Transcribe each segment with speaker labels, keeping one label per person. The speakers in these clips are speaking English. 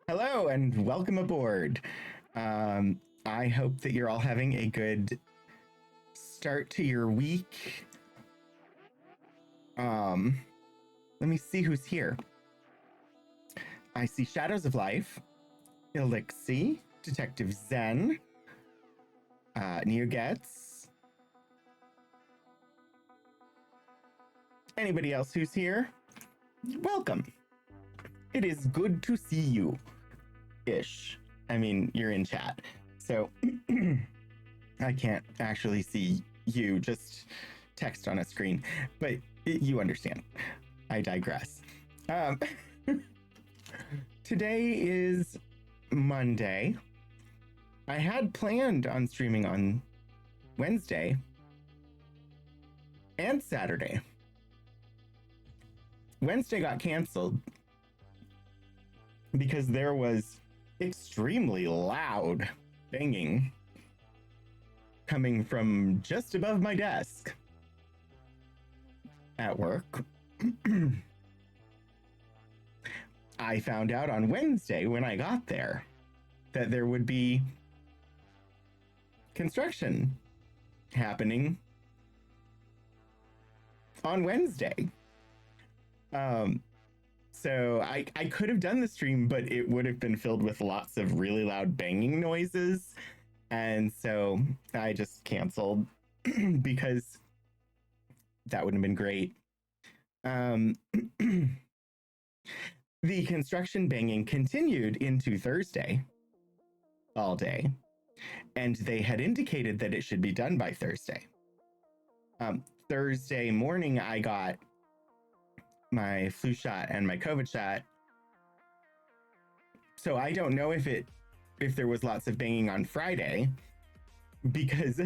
Speaker 1: Hello and welcome aboard. I hope that you're all having a good start to your week. Let me see who's here. I see Shadows of Life, Elixir, Detective Zen, Neogets. Anybody else who's here? Welcome. It is good to see you. Ish. I mean, you're in chat. So I can't actually see you, just text on a screen. But you understand. I digress. Today is Monday. I had planned on streaming on Wednesday and Saturday. Wednesday got canceled because there was extremely loud banging coming from just above my desk at work. I found out on Wednesday when I got there that there would be construction happening on Wednesday. So I could have done the stream, but it would have been filled with lots of really loud banging noises. And so I just canceled because that would have been great. The construction banging continued into Thursday all day, and they had indicated that it should be done by Thursday. Thursday morning, I got my flu shot and my COVID shot. So I don't know if there was lots of banging on Friday because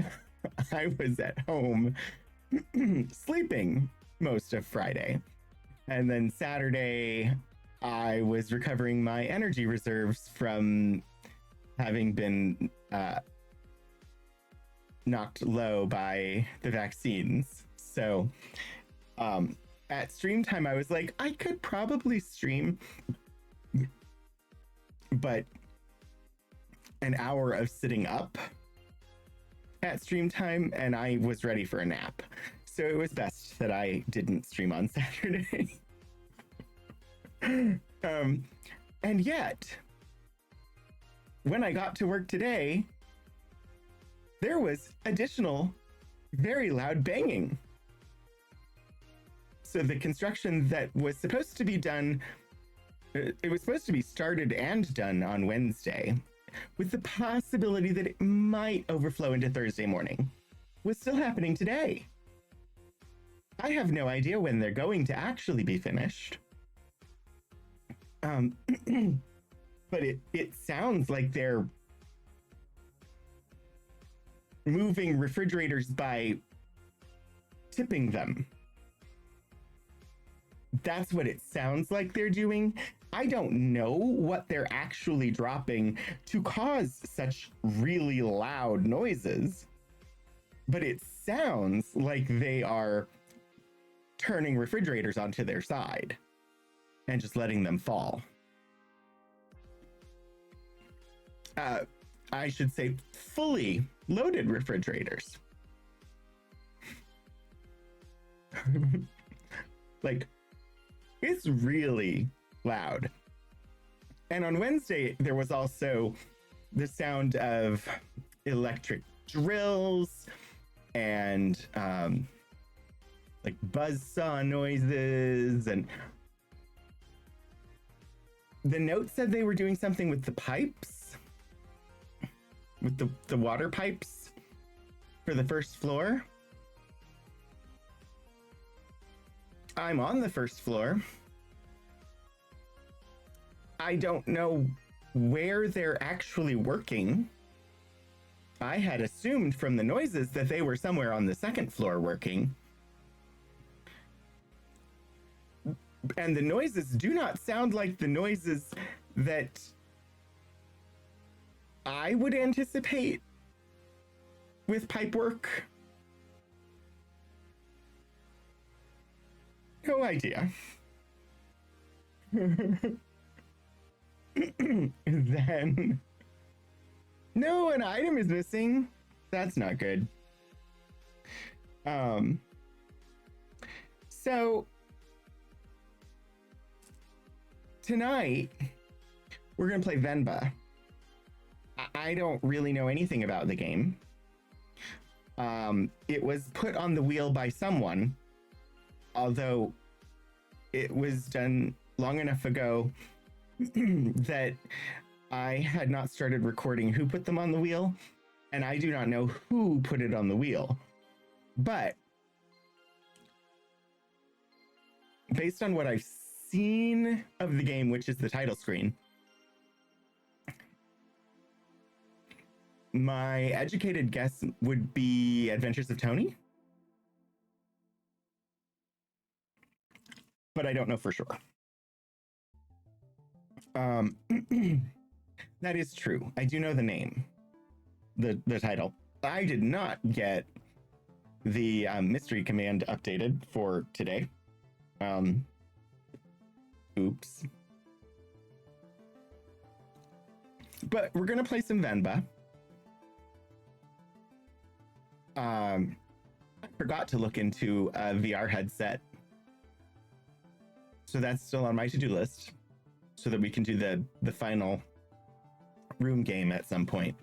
Speaker 1: I was at home sleeping most of Friday. And then Saturday, I was recovering my energy reserves from having been knocked low by the vaccines. So at stream time, I was like, I could probably stream, but an hour of sitting up at stream time, and I was ready for a nap. So it was best that I didn't stream on Saturday. And yet, when I got to work today, there was additional very loud banging. So the construction that was supposed to be done, it was supposed to be started and done on Wednesday, with the possibility that it might overflow into Thursday morning, was still happening today. I have no idea when they're going to actually be finished. But it sounds like they're moving refrigerators by tipping them. That's what it sounds like they're doing. I don't know what they're actually dropping to cause such really loud noises, but it sounds like they are turning refrigerators onto their side and just letting them fall. I should say fully loaded refrigerators. Like, it's really loud. And on Wednesday, there was also the sound of electric drills and like buzzsaw noises. And the note said they were doing something with the pipes, with the water pipes for the first floor. I'm on the first floor. I don't know where they're actually working. I had assumed from the noises that they were somewhere on the second floor working. And the noises do not sound like the noises that I would anticipate with pipe work. No idea. Then, no, an item is missing. That's not good. So tonight we're gonna play Venba. I don't really know anything about the game. It was put on the wheel by someone, although it was done long enough ago that I had not started recording who put them on the wheel, and I do not know who put it on the wheel. But based on what I've seen of the game, which is the title screen, my educated guess would be Adventures of Tony. But I don't know for sure. That is true. I do know the name, the title. I did not get the mystery command updated for today. Oops. But we're gonna play some Venba. I forgot to look into a VR headset, so that's still on my to-do list, so that we can do the final room game at some point.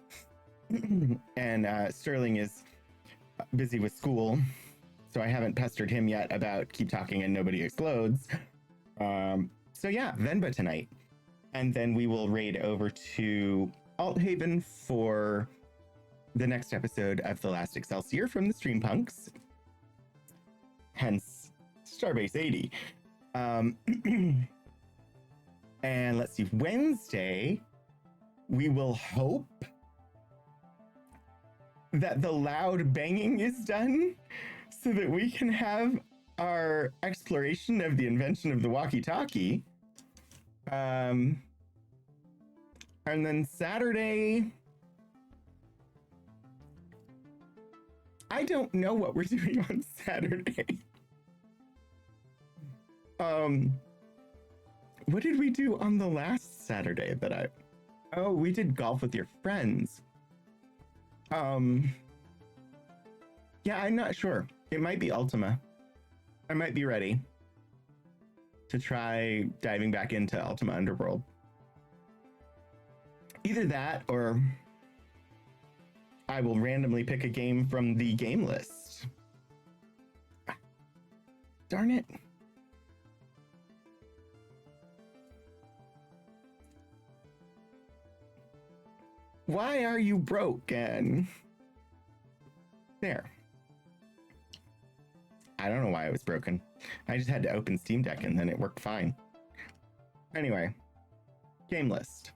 Speaker 1: And Sterling is busy with school, so I haven't pestered him yet about keep talking and nobody explodes. So yeah, Venba tonight, and then we will raid over to Althaven for the next episode of The Last Excelsior from the Streampunks, hence Starbase 80. And let's see, Wednesday, we will hope that the loud banging is done so that we can have our exploration of the invention of the walkie-talkie. And then Saturday, I don't know what we're doing on Saturday. What did we do on the last Saturday that oh, we did golf with your friends. Yeah, I'm not sure. It might be Ultima. I might be ready to try diving back into Ultima Underworld. Either that, or I will randomly pick a game from the game list. Darn it. Why are you broken? There. I don't know why it was broken. I just had to open Steam Deck and then it worked fine. Anyway, game list.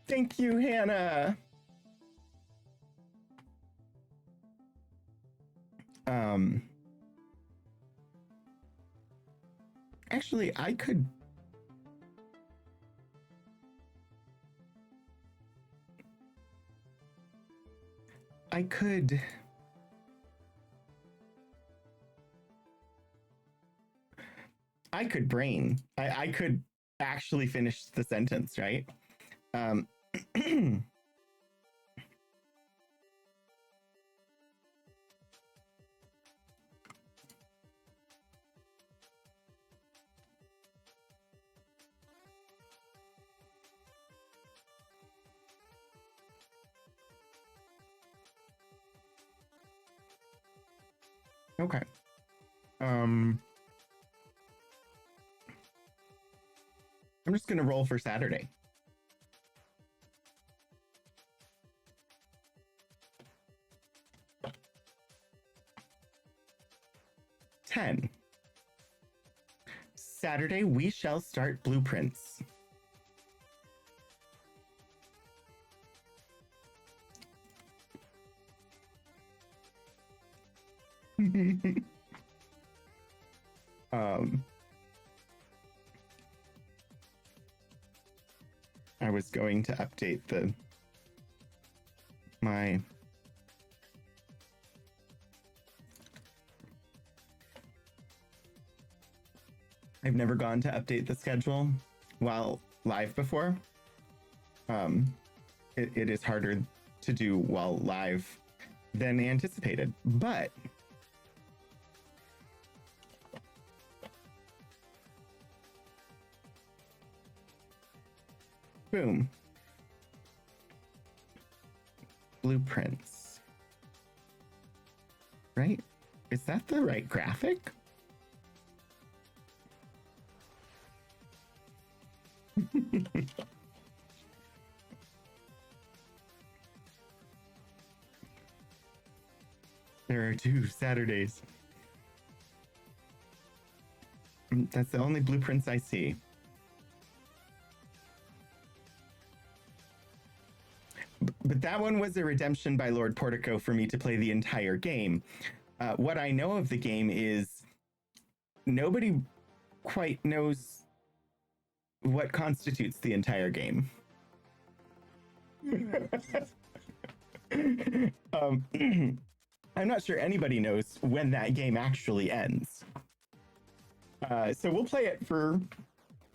Speaker 1: Thank you, Hannah. Actually, I could brain. I could actually finish the sentence, right? Okay. I'm just gonna roll for Saturday. Ten. Saturday, we shall start blueprints. I was going to update my I've never gone to update the schedule while live before. It is harder to do while live than anticipated, but boom. Blueprints. Right? Is that the right graphic? There are 2 Saturdays. That's the only blueprints I see. But that one was a redemption by Lord Portico for me to play the entire game. What I know of the game is nobody quite knows what constitutes the entire game. I'm not sure anybody knows when that game actually ends. So we'll play it for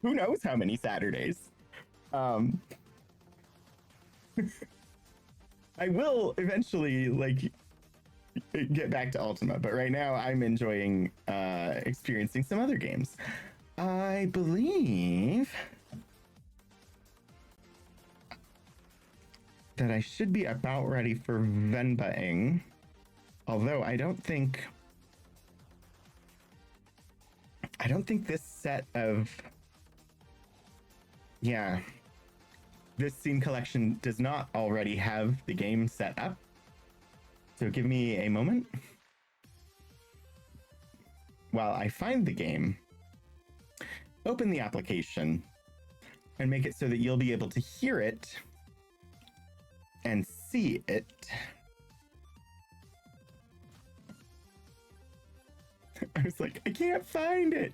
Speaker 1: who knows how many Saturdays. I will eventually get back to Ultima, but right now I'm enjoying experiencing some other games. I believe that I should be about ready for Venba-ing, although I don't think this set of this scene collection does not already have the game set up. So give me a moment while I find the game, open the application, and make it so that you'll be able to hear it and see it. I was like, I can't find it.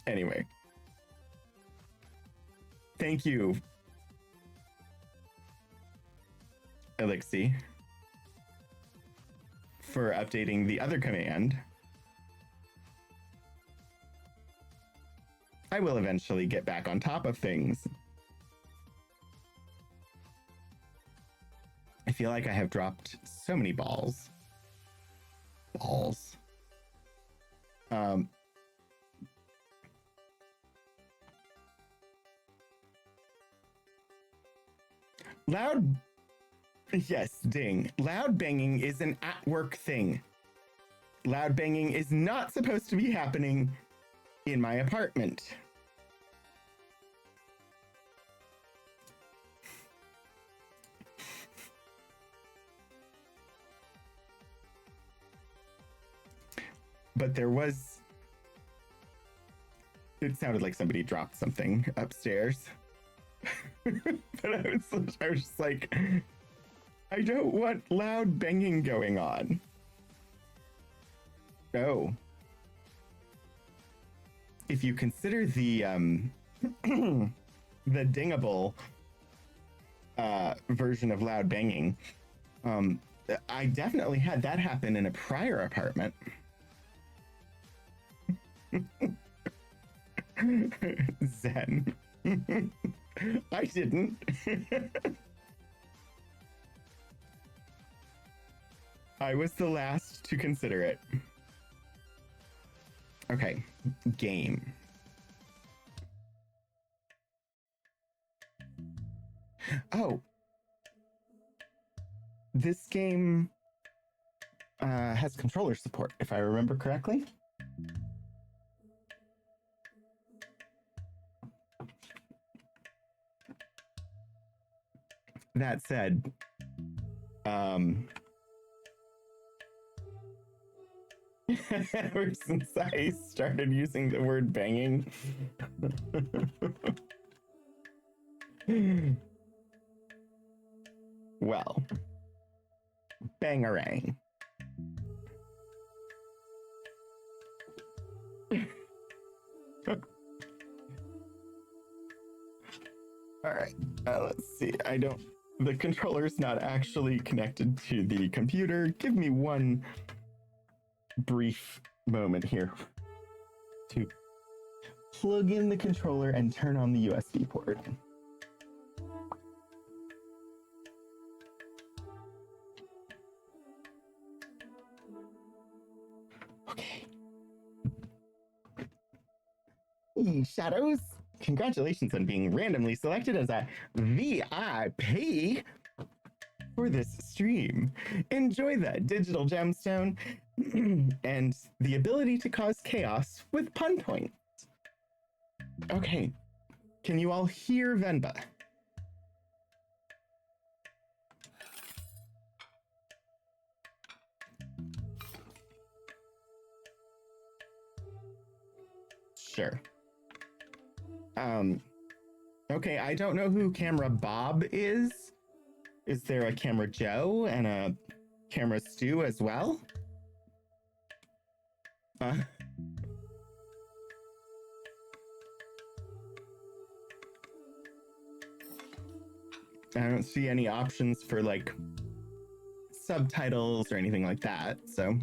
Speaker 1: Anyway. Thank you, Elixir, for updating the other command. I will eventually get back on top of things. I feel like I have dropped so many balls. Loud, yes, ding. Loud banging is an at-work thing. Loud banging is not supposed to be happening in my apartment. But there was... It sounded like somebody dropped something upstairs. But I was just like, I don't want loud banging going on. Oh. If you consider the the dingable version of loud banging, I definitely had that happen in a prior apartment. Zen. I didn't. I was the last to consider it. Okay, game. Oh. This game has controller support, if I remember correctly. That said, ever since I started using the word banging, well, bangarang. All right, let's see. The controller's not actually connected to the computer. Give me one brief moment here to plug in the controller and turn on the USB port. Okay. Hey, Shadows, congratulations on being randomly selected as a VIP for this stream. Enjoy that digital gemstone and the ability to cause chaos with pun points. Okay, can you all hear Venba? Sure. Okay, I don't know who Camera Bob is. Is there a Camera Joe and a Camera Stu as well? I don't see any options for like subtitles or anything like that, so.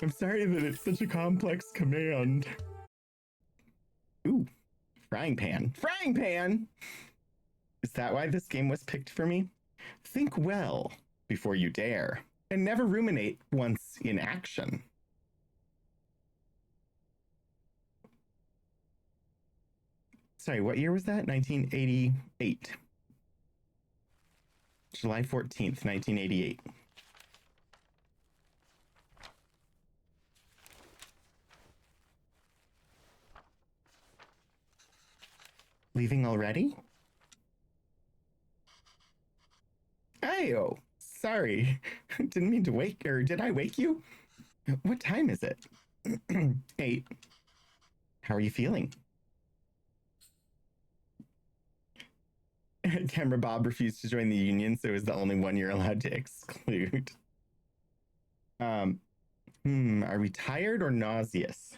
Speaker 1: I'm sorry that it's such a complex command. Ooh, frying pan. Frying pan! Is that why this game was picked for me? Think well before you dare, and never ruminate once in action. Sorry, what year was that? 1988. July 14th, 1988. Leaving already? Ayo, sorry. Didn't mean to wake, or did I wake you? What time is it? 8. How are you feeling? Camera Bob refused to join the union, so it was the only one you're allowed to exclude. Are we tired or nauseous?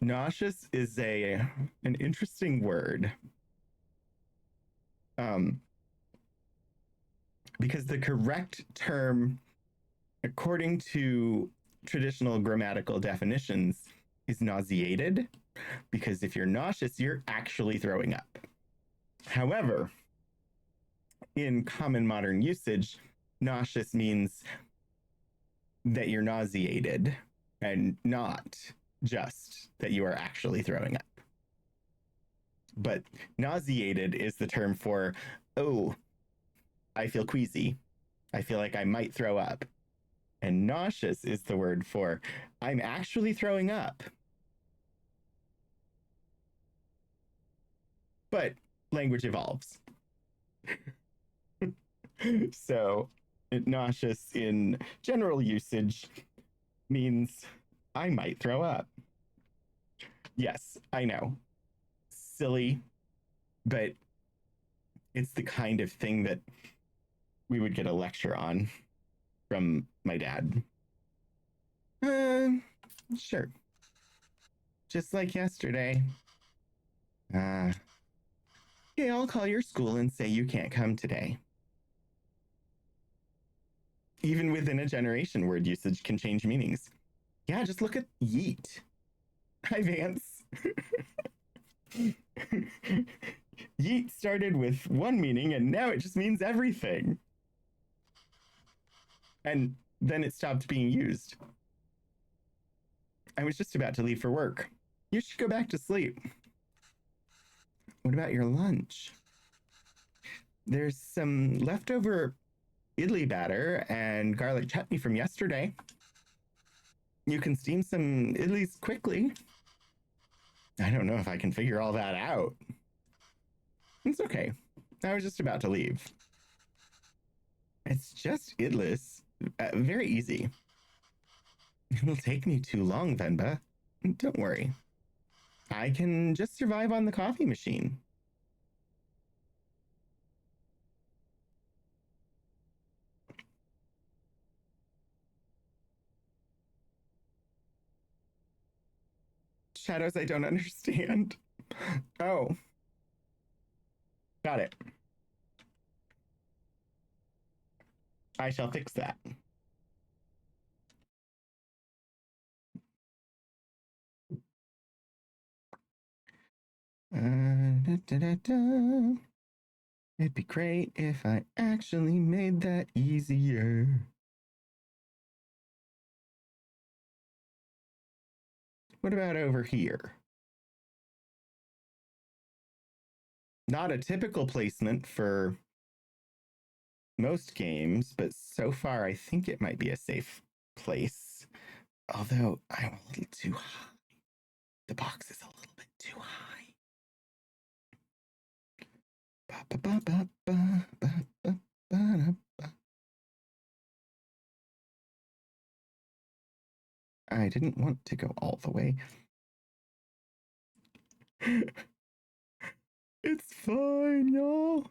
Speaker 1: Nauseous is an interesting word. Because the correct term, according to traditional grammatical definitions, is nauseated. Because if you're nauseous, you're actually throwing up. However, in common modern usage, nauseous means that you're nauseated and not just that you are actually throwing up. But nauseated is the term for, oh, I feel queasy. I feel like I might throw up. And nauseous is the word for, I'm actually throwing up. But language evolves. So nauseous in general usage means I might throw up. Yes, I know. Silly, but it's the kind of thing that we would get a lecture on from my dad. Sure. Just like yesterday. Okay, I'll call your school and say you can't come today. Even within a generation, word usage can change meanings. Yeah, just look at yeet. Hi, Vance. Yeet started with one meaning and now it just means everything. And then it stopped being used. I was just about to leave for work. You should go back to sleep. What about your lunch? There's some leftover idli batter and garlic chutney from yesterday. You can steam some idlis quickly. I don't know if I can figure all that out. It's okay. I was just about to leave. It's just idlis. Very easy. It'll take me too long, Venba. Don't worry. I can just survive on the coffee machine. Shadows I don't understand. Oh. Got it. I shall fix that. It'd be great if I actually made that easier. What about over here? Not a typical placement for most games, but so far I think it might be a safe place. Although I'm a little too high. The box is a little bit too high. I didn't want to go all the way. It's fine, y'all.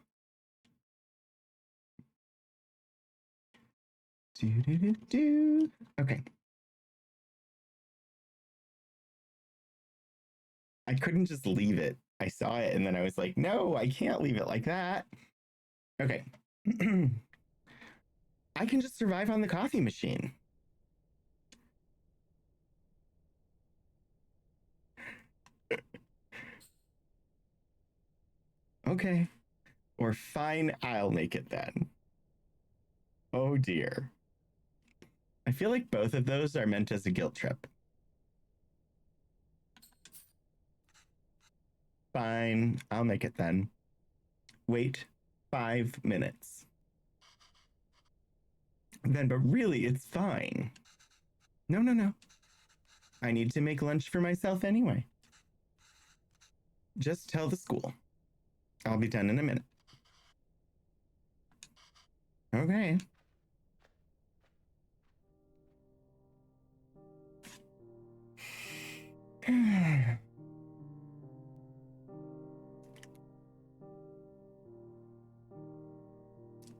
Speaker 1: Okay. I couldn't just leave it. I saw it and then I was like, no, I can't leave it like that. Okay. I can just survive on the coffee machine. Okay. Or fine, I'll make it then. Oh dear. I feel like both of those are meant as a guilt trip. Fine, I'll make it then. Wait 5 minutes. Then, but really, it's fine. No. I need to make lunch for myself anyway. Just tell the school. I'll be done in a minute. Okay.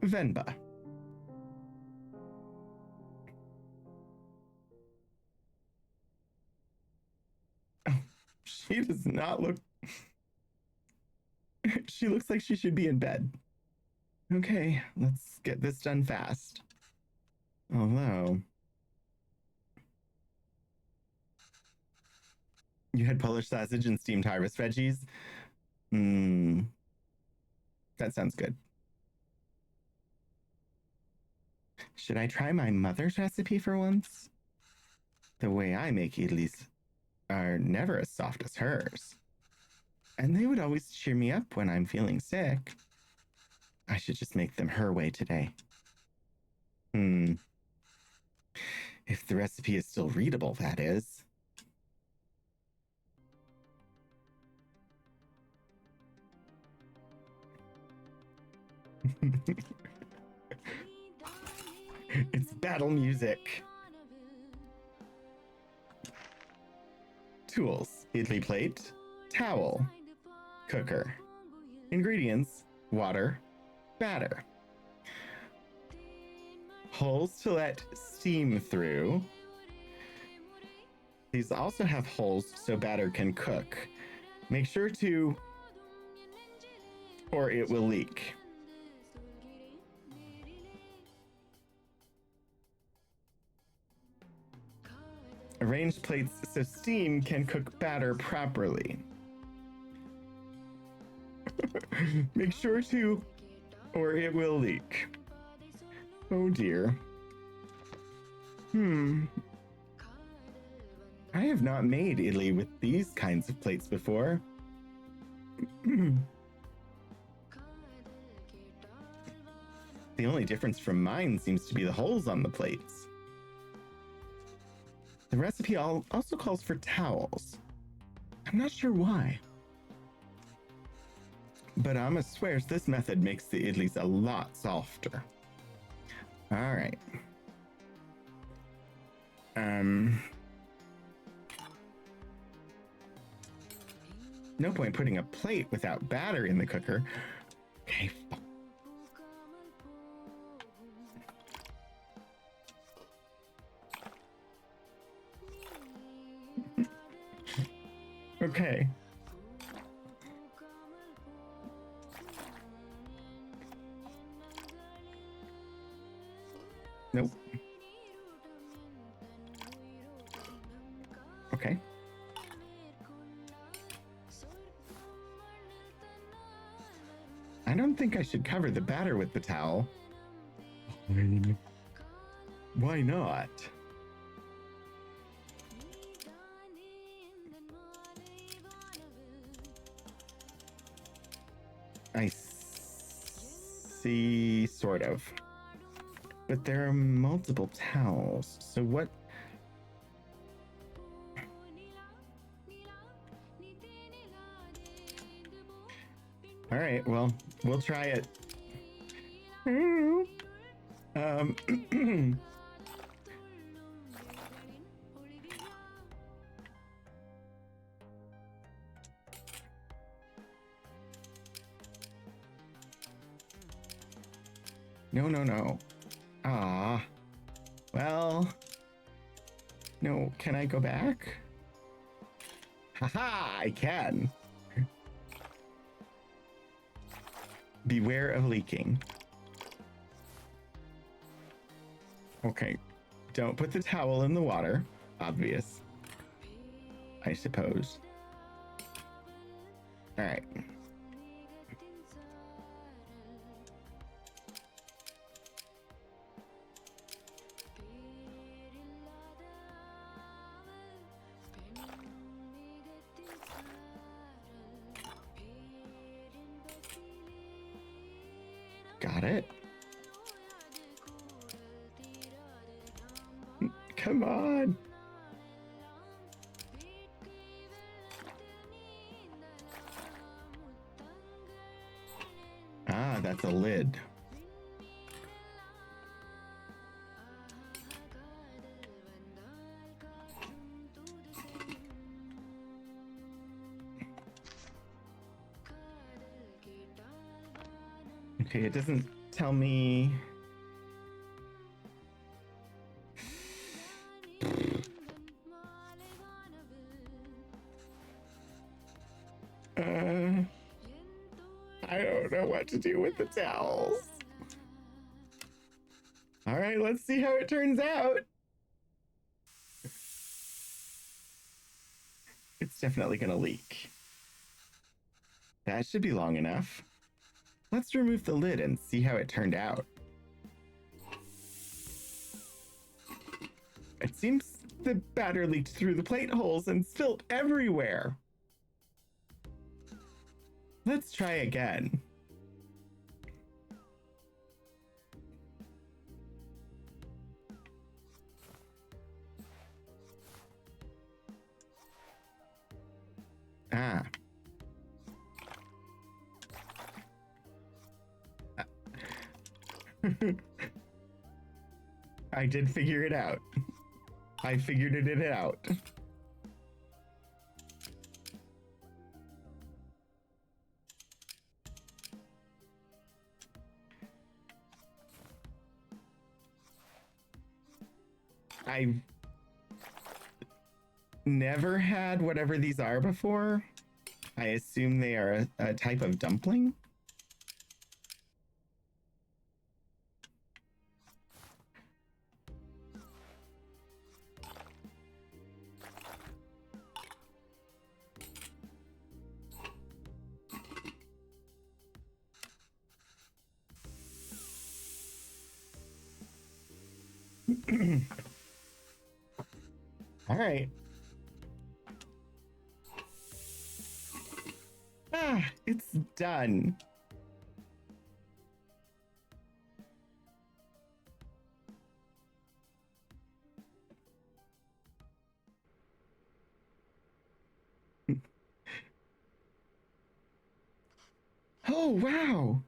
Speaker 1: Venba. Oh, she does not look... She looks like she should be in bed. Okay, let's get this done fast. Although... You had Polish sausage and steamed harvest veggies? That sounds good. Should I try my mother's recipe for once? The way I make idlis are never as soft as hers. And they would always cheer me up when I'm feeling sick. I should just make them her way today. If the recipe is still readable, that is. It's battle music. Tools: idli plate, towel, cooker. Ingredients: water, batter. Holes to let steam through. These also have holes so batter can cook. Make sure to, or it will leak. Arrange plates so steam can cook batter properly. Make sure to, or it will leak. Oh dear. I have not made idli with these kinds of plates before. The only difference from mine seems to be the holes on the plates. The recipe also calls for towels. I'm not sure why. But Amma swears this method makes the idlis a lot softer. All right. No point putting a plate without batter in the cooker. Okay. Okay. Nope. Okay. I don't think I should cover the batter with the towel. Why not? I see, sort of. But there are multiple towels, so what? All right, well, we'll try it. No, no, no. Ah. Well. No, can I go back? Haha, I can. Beware of leaking. Okay. Don't put the towel in the water. Obvious. I suppose. All right. Got it. Come on. Ah, that's a lid. Okay, it doesn't tell me. I don't know what to do with the towels. All right, let's see how it turns out. It's definitely gonna leak. That should be long enough. Let's remove the lid and see how it turned out. It seems the batter leaked through the plate holes and spilled everywhere. Let's try again. Ah. I did figure it out. I figured it out. I've never had whatever these are before. I assume they are a type of dumpling. All right. Ah, it's done. Oh, wow.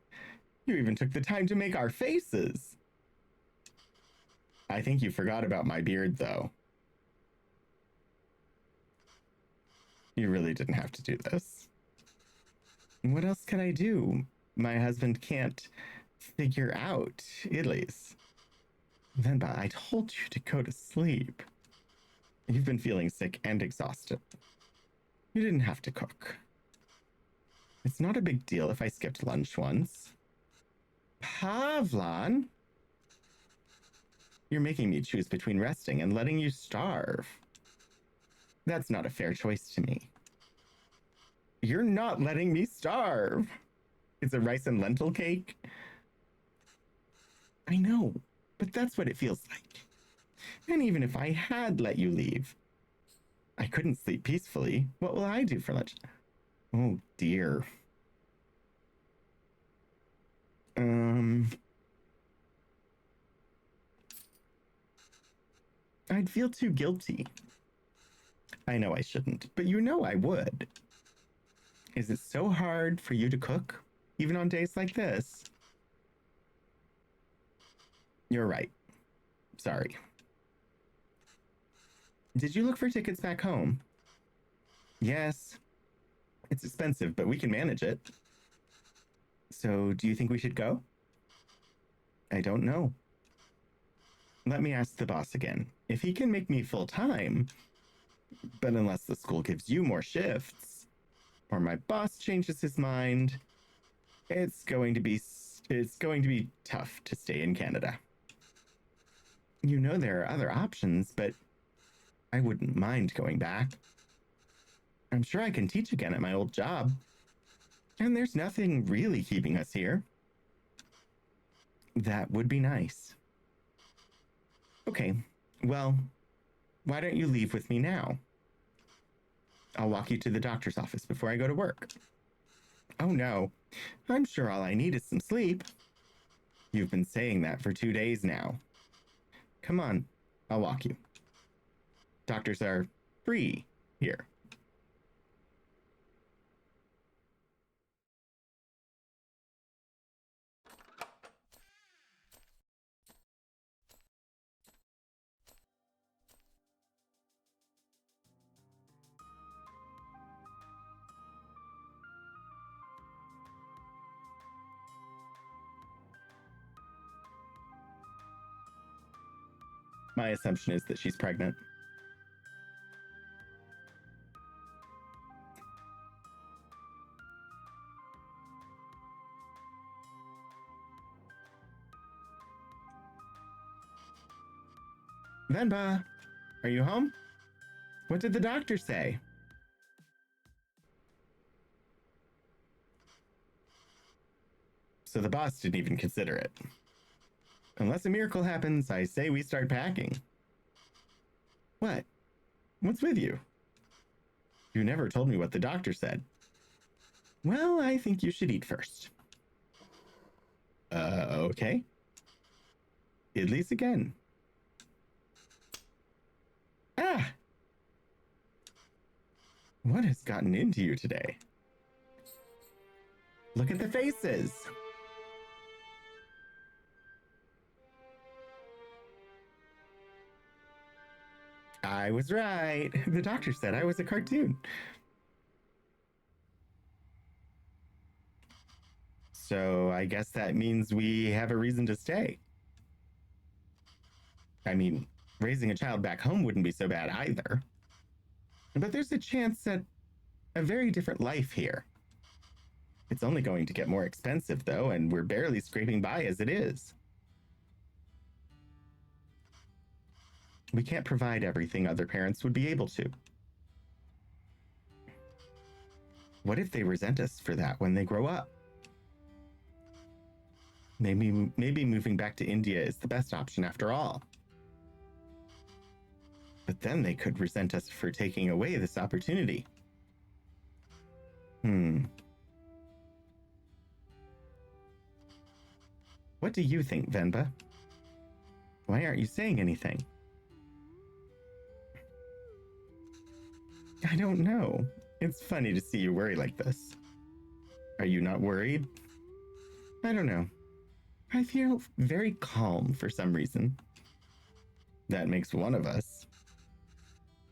Speaker 1: You even took the time to make our faces. I think you forgot about my beard, though. You really didn't have to do this. What else can I do? My husband can't figure out Italy's. Venba, I told you to go to sleep. You've been feeling sick and exhausted. You didn't have to cook. It's not a big deal if I skipped lunch once. Pavlan? You're making me choose between resting and letting you starve. That's not a fair choice to me. You're not letting me starve. It's a rice and lentil cake. I know, but that's what it feels like. And even if I had let you leave, I couldn't sleep peacefully. What will I do for lunch? Oh dear. I'd feel too guilty. I know I shouldn't, but you know I would. Is it so hard for you to cook, even on days like this? You're right. Sorry. Did you look for tickets back home? Yes. It's expensive, but we can manage it. So, do you think we should go? I don't know. Let me ask the boss again. If he can make me full time, but unless the school gives you more shifts, or my boss changes his mind, it's going to be tough to stay in Canada. You know there are other options, but I wouldn't mind going back. I'm sure I can teach again at my old job. And there's nothing really keeping us here. That would be nice. Okay, well, why don't you leave with me now? I'll walk you to the doctor's office before I go to work. Oh no, I'm sure all I need is some sleep. You've been saying that for 2 days now. Come on, I'll walk you. Doctors are free here. My assumption is that she's pregnant. Venba, are you home? What did the doctor say? So the boss didn't even consider it. Unless a miracle happens, I say we start packing. What? What's with you? You never told me what the doctor said. Well, I think you should eat first. Okay. Idlis again. Ah! What has gotten into you today? Look at the faces! I was right. The doctor said I was a cartoon. So I guess that means we have a reason to stay. I mean, raising a child back home wouldn't be so bad either. But there's a chance at a very different life here. It's only going to get more expensive, though, and we're barely scraping by as it is. We can't provide everything other parents would be able to. What if they resent us for that when they grow up? Maybe moving back to India is the best option after all. But then they could resent us for taking away this opportunity. What do you think, Venba? Why aren't you saying anything? I don't know. It's funny to see you worry like this. Are you not worried? I don't know. I feel very calm for some reason. That makes one of us.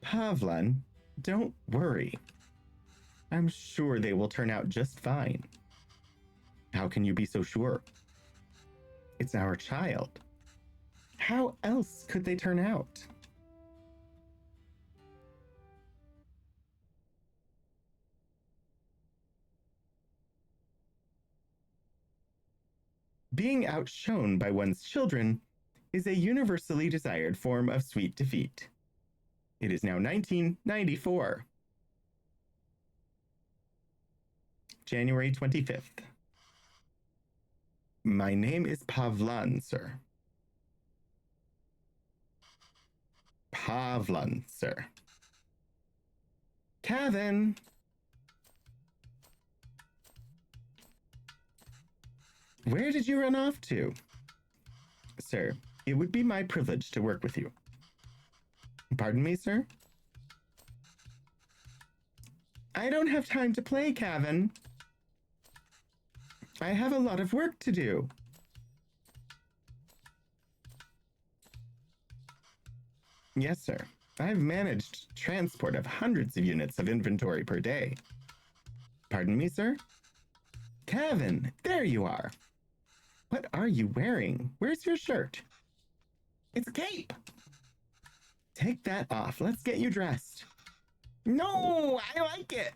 Speaker 1: Pavlan, don't worry. I'm sure they will turn out just fine. How can you be so sure? It's our child. How else could they turn out? Being outshone by one's children is a universally desired form of sweet defeat. It is now 1994. January 25th. My name is Pavlan, sir. Pavlan, sir. Kevin. Where did you run off to? Sir, it would be my privilege to work with you. Pardon me, sir? I don't have time to play, Kevin. I have a lot of work to do. Yes, sir. I've managed transport of hundreds of units of inventory per day. Pardon me, sir? Kevin, there you are. What are you wearing? Where's your shirt? It's a cape. Take that off. Let's get you dressed. No, I like it.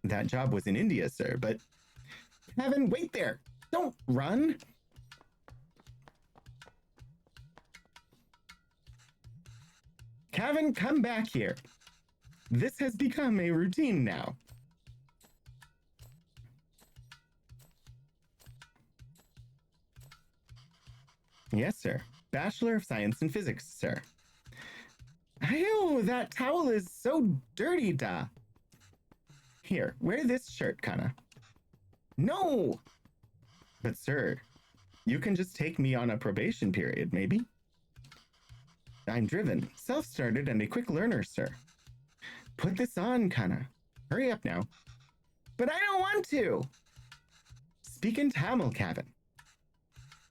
Speaker 1: That job was in India, sir, but... Kevin, wait there. Don't run. Kevin, come back here. This has become a routine now. Yes, sir. Bachelor of Science in Physics, sir. Ew, that towel is so dirty, da. Here, wear this shirt, kinda. No! But, sir, you can just take me on a probation period, maybe? I'm driven, self-started, and a quick learner, sir. Put this on, kinda. Hurry up now. But I don't want to! Speak in Tamil, Kevin.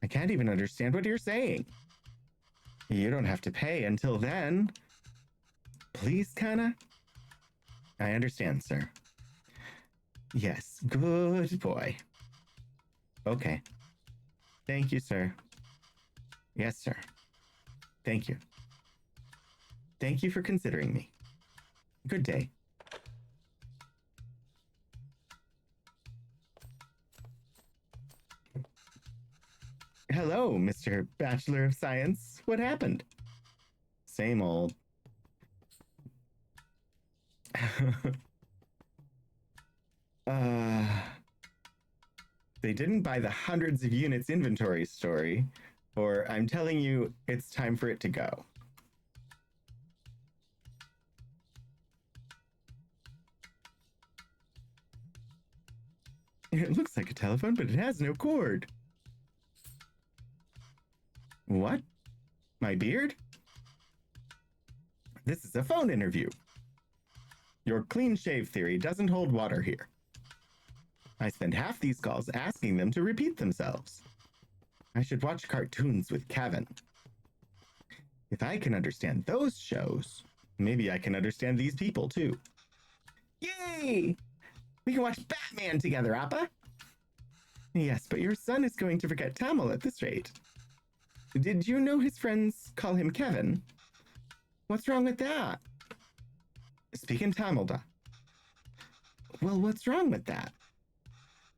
Speaker 1: I can't even understand what you're saying. You don't have to pay until then. Please, kinda? I understand, sir. Yes, good boy. Okay. Thank you, sir. Yes, sir. Thank you. Thank you for considering me. Good day. Hello, Mr. Bachelor of Science. What happened? Same old. They didn't buy the hundreds of units inventory story, or I'm telling you, it's time for it to go. It looks like a telephone, but it has no cord. What? My beard? This is a phone interview. Your clean shave theory doesn't hold water here. I spend half these calls asking them to repeat themselves. I should watch cartoons with Kevin. If I can understand those shows, maybe I can understand these people too. Yay! We can watch Batman together, Appa. Yes, but your son is going to forget Tamil at this rate. Did you know his friends call him Kevin? What's wrong with that? Speak in Tamil, da. Well, what's wrong with that?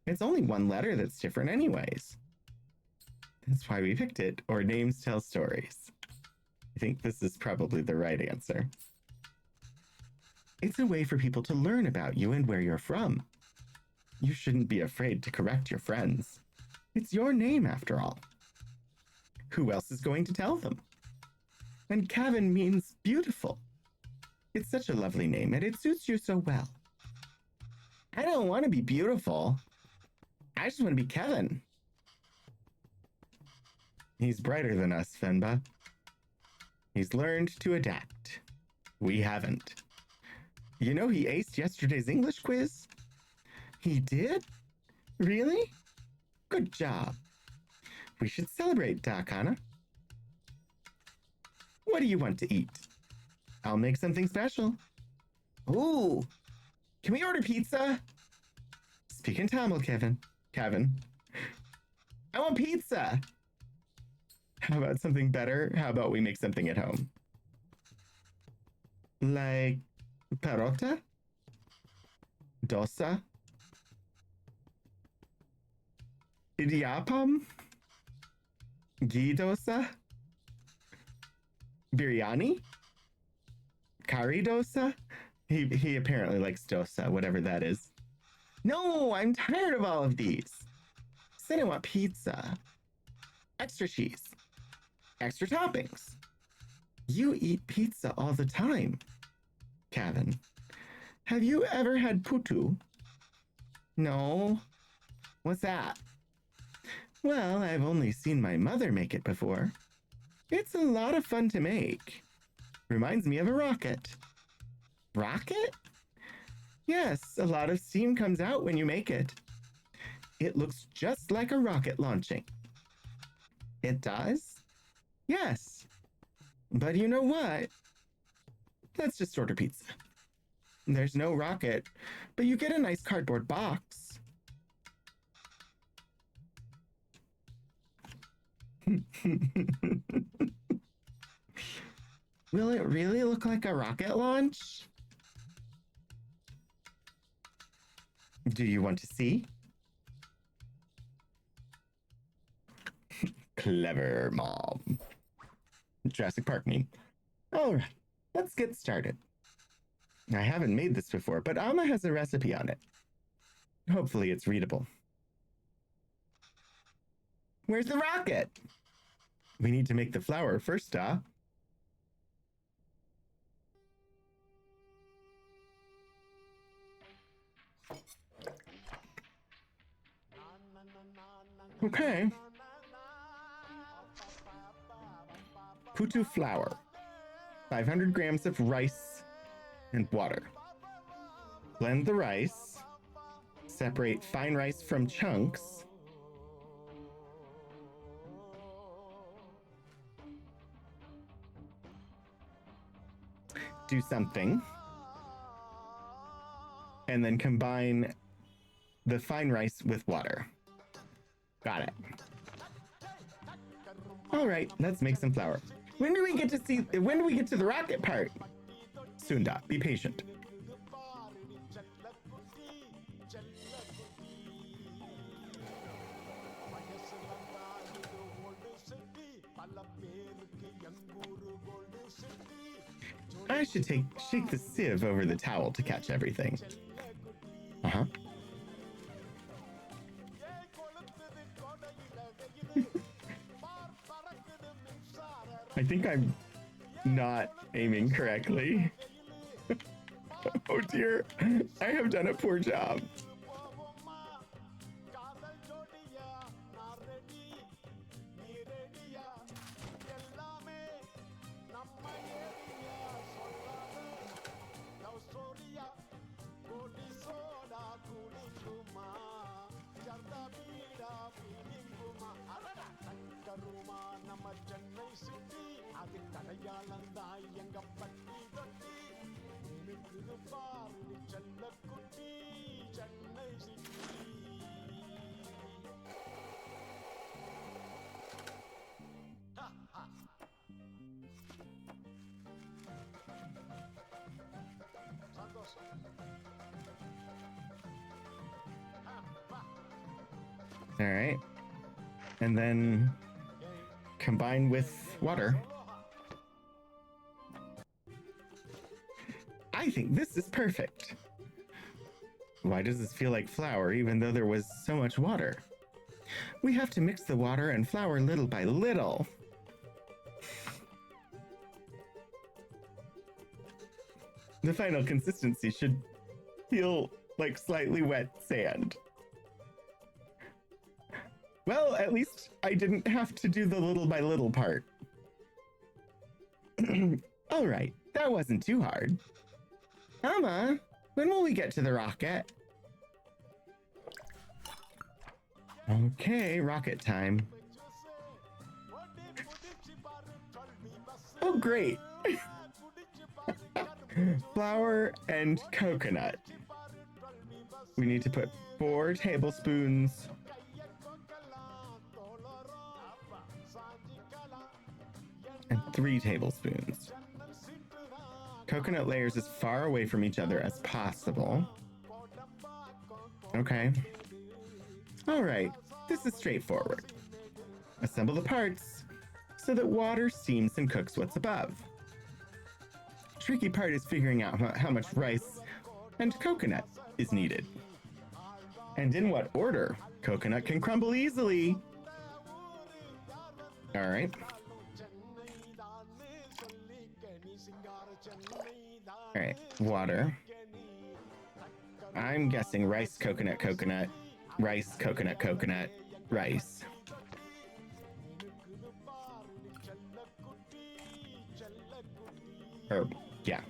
Speaker 1: It's only one letter that's different anyways. That's why we picked it, or names tell stories. I think this is probably the right answer. It's a way for people to learn about you and where you're from. You shouldn't be afraid to correct your friends. It's your name, after all. Who else is going to tell them? And Kevin means beautiful. It's such a lovely name, and it suits you so well. I don't want to be beautiful. I just want to be Kevin. He's brighter than us, Venba. He's learned to adapt. We haven't. You know he aced yesterday's English quiz? He did? Really? Good job. We should celebrate, Dakana. What do you want to eat? I'll make something special. Ooh, can we order pizza? Speak in Tamil, Kevin. I want pizza. How about something better? How about we make something at home? Like parota? Dosa? Idiyappam? Ghee dosa? Biryani? Kari dosa? He apparently likes dosa, whatever that is. No, I'm tired of all of these. Said I want pizza. Extra cheese. Extra toppings. You eat pizza all the time. Kevin, have you ever had putu? No. What's that? Well, I've only seen my mother make it before. It's a lot of fun to make. Reminds me of a rocket. Rocket? Yes, a lot of steam comes out when you make it. It looks just like a rocket launching. It does? Yes. But you know what? Let's just order pizza. There's no rocket, but you get a nice cardboard box. Will it really look like a rocket launch? Do you want to see? Clever mom. Jurassic Park meme. All right, let's get started. I haven't made this before, but Alma has a recipe on it. Hopefully it's readable. Where's the rocket? We need to make the flour first, Okay. Putu flour. 500 grams of rice and water. Blend the rice. Separate fine rice from chunks. Do something. And then combine the fine rice with water. Got it. All right, let's make some flour. When do we get to the rocket part? Soon, Dot. Be patient. I should shake the sieve over the towel to catch everything. Uh-huh. I think I'm not aiming correctly. Oh dear, I have done a poor job. All right. And then combine with water. I think this is perfect. Why does this feel like flour even though there was so much water? We have to mix the water and flour little by little. The final consistency should feel like slightly wet sand. Well, at least I didn't have to do the little by little part. All right, that wasn't too hard. Mama, when will we get to the rocket? Okay, rocket time. Oh, great. Flour and coconut. We need to put 4 tablespoons and 3 tablespoons. Coconut layers as far away from each other as possible. Okay. All right, this is straightforward. Assemble the parts so that water steams and cooks what's above. Tricky part is figuring out how much rice and coconut is needed. And in what order. Coconut can crumble easily. All right. All right, water. I'm guessing rice, coconut, coconut, rice, coconut, coconut, rice. Or, yeah.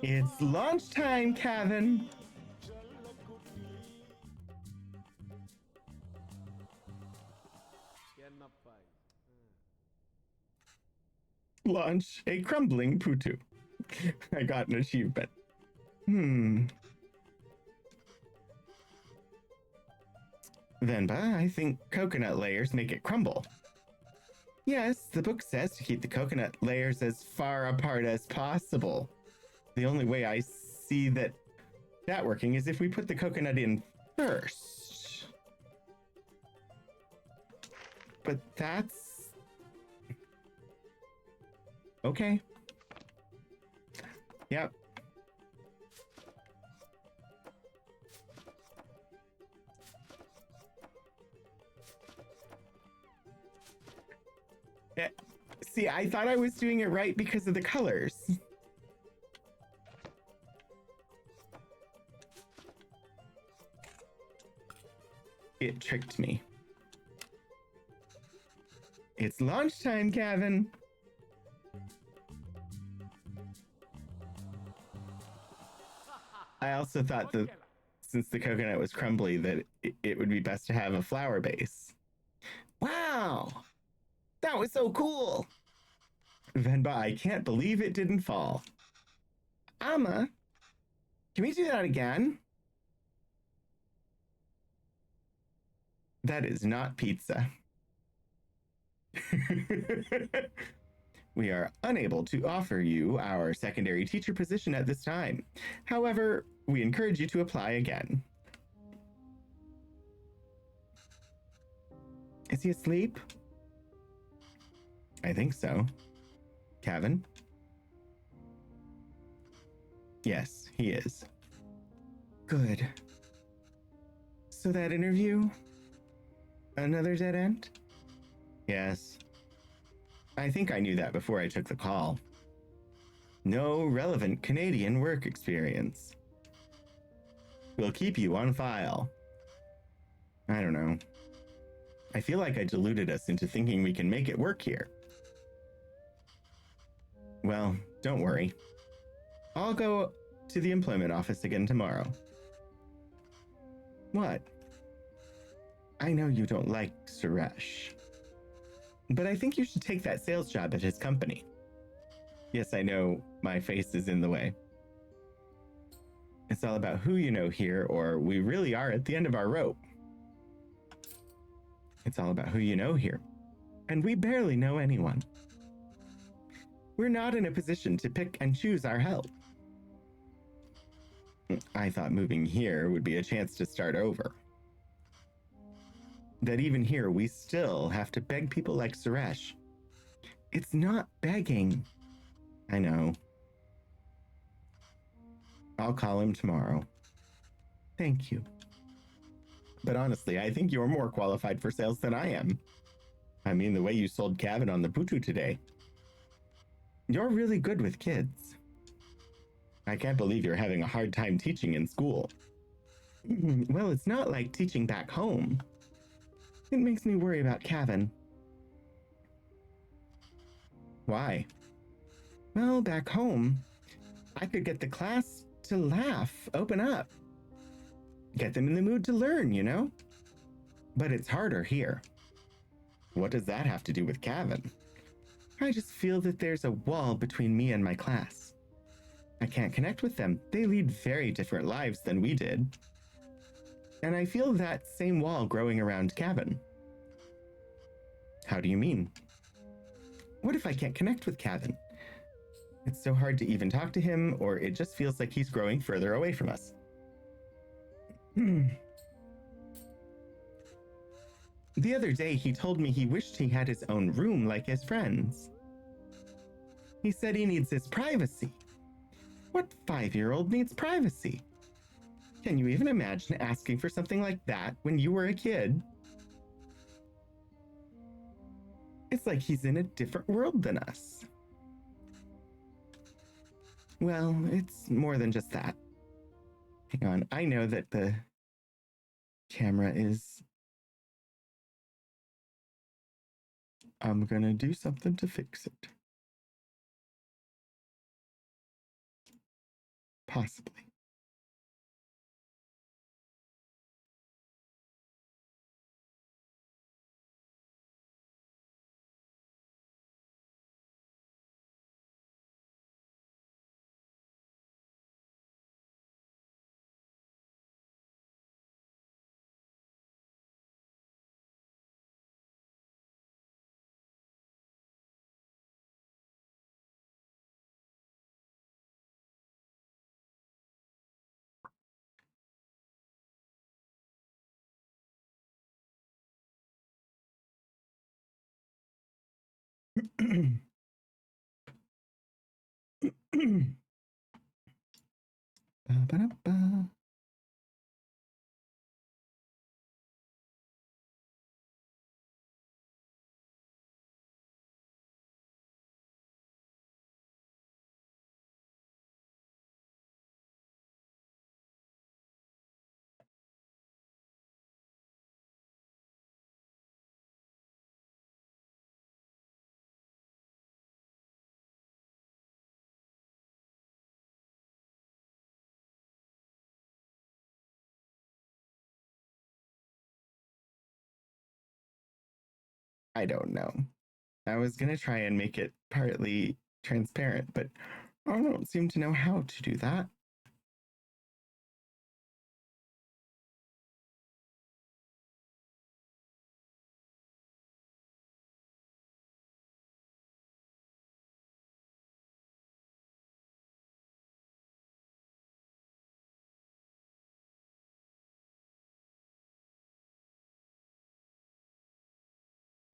Speaker 1: It's launch time, Kevin. Launch a crumbling putu. I got an achievement. Venba, I think coconut layers make it crumble. Yes, the book says to keep the coconut layers as far apart as possible. The only way I see that working is if we put the coconut in first. But that's... okay. Yep. See, I thought I was doing it right because of the colors. It tricked me. It's launch time, Kevin. I also thought that since the coconut was crumbly, that it would be best to have a flour base. Wow! That was so cool! Venba, I can't believe it didn't fall. Amma, can we do that again? That is not pizza. We are unable to offer you our secondary teacher position at this time. However, we encourage you to apply again. Is he asleep? I think so. Kevin? Yes, he is. Good. So that interview? Another dead end? Yes. I think I knew that before I took the call. No relevant Canadian work experience. We'll keep you on file. I don't know. I feel like I deluded us into thinking we can make it work here. Well, don't worry. I'll go to the employment office again tomorrow. What? I know you don't like Suresh, but I think you should take that sales job at his company. Yes, I know my face is in the way. It's all about who you know here, or we really are at the end of our rope. It's all about who you know here, and we barely know anyone. We're not in a position to pick and choose our help. I thought moving here would be a chance to start over. That even here, we still have to beg people like Suresh. It's not begging. I know. I'll call him tomorrow. Thank you. But honestly, I think you're more qualified for sales than I am. I mean, the way you sold Kevin on the Putu today. You're really good with kids. I can't believe you're having a hard time teaching in school. Well, it's not like teaching back home. It makes me worry about Kevin. Why? Well, back home, I could get the class to laugh, open up. Get them in the mood to learn, you know? But it's harder here. What does that have to do with Kevin? I just feel that there's a wall between me and my class. I can't connect with them. They lead very different lives than we did. And I feel that same wall growing around Kevin. How do you mean? What if I can't connect with Kevin? It's so hard to even talk to him, or it just feels like he's growing further away from us. The other day, he told me he wished he had his own room like his friends. He said he needs his privacy. What 5-year-old needs privacy? Can you even imagine asking for something like that when you were a kid? It's like he's in a different world than us. Well, it's more than just that. Hang on, I know that the camera is... I'm gonna do something to fix it. Possibly. Ba-ba-da-ba. I don't know. I was gonna try and make it partly transparent, but I don't seem to know how to do that.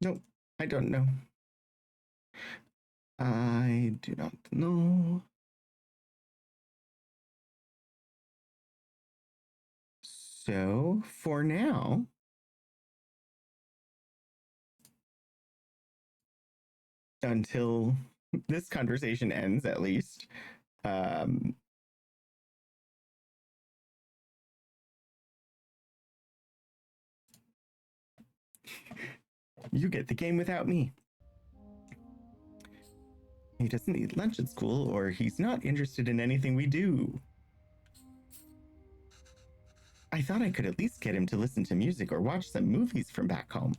Speaker 1: Nope, I don't know. I do not know. So, for now, until this conversation ends, at least, um, you get the game without me. He doesn't eat lunch at school, or he's not interested in anything we do. I thought I could at least get him to listen to music or watch some movies from back home.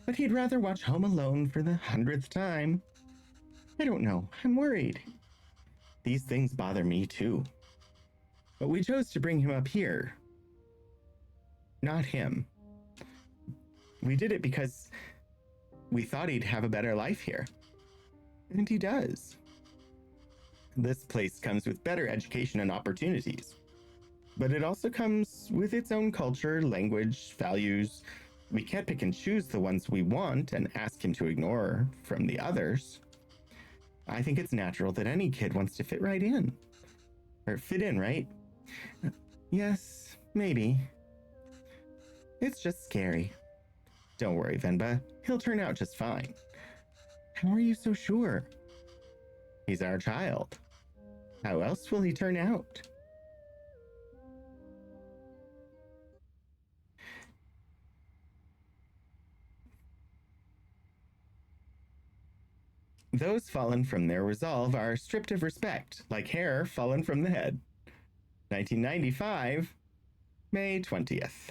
Speaker 1: But he'd rather watch Home Alone for the 100th time. I don't know, I'm worried. These things bother me too. But we chose to bring him up here. Not him. We did it because we thought he'd have a better life here. And he does. This place comes with better education and opportunities. But it also comes with its own culture, language, values. We can't pick and choose the ones we want and ask him to ignore from the others. I think it's natural that any kid wants to fit right in. Or fit in, right? Yes, maybe. It's just scary. Don't worry, Venba. He'll turn out just fine. How are you so sure? He's our child. How else will he turn out? Those fallen from their resolve are stripped of respect, like hair fallen from the head. 1995, May 20th.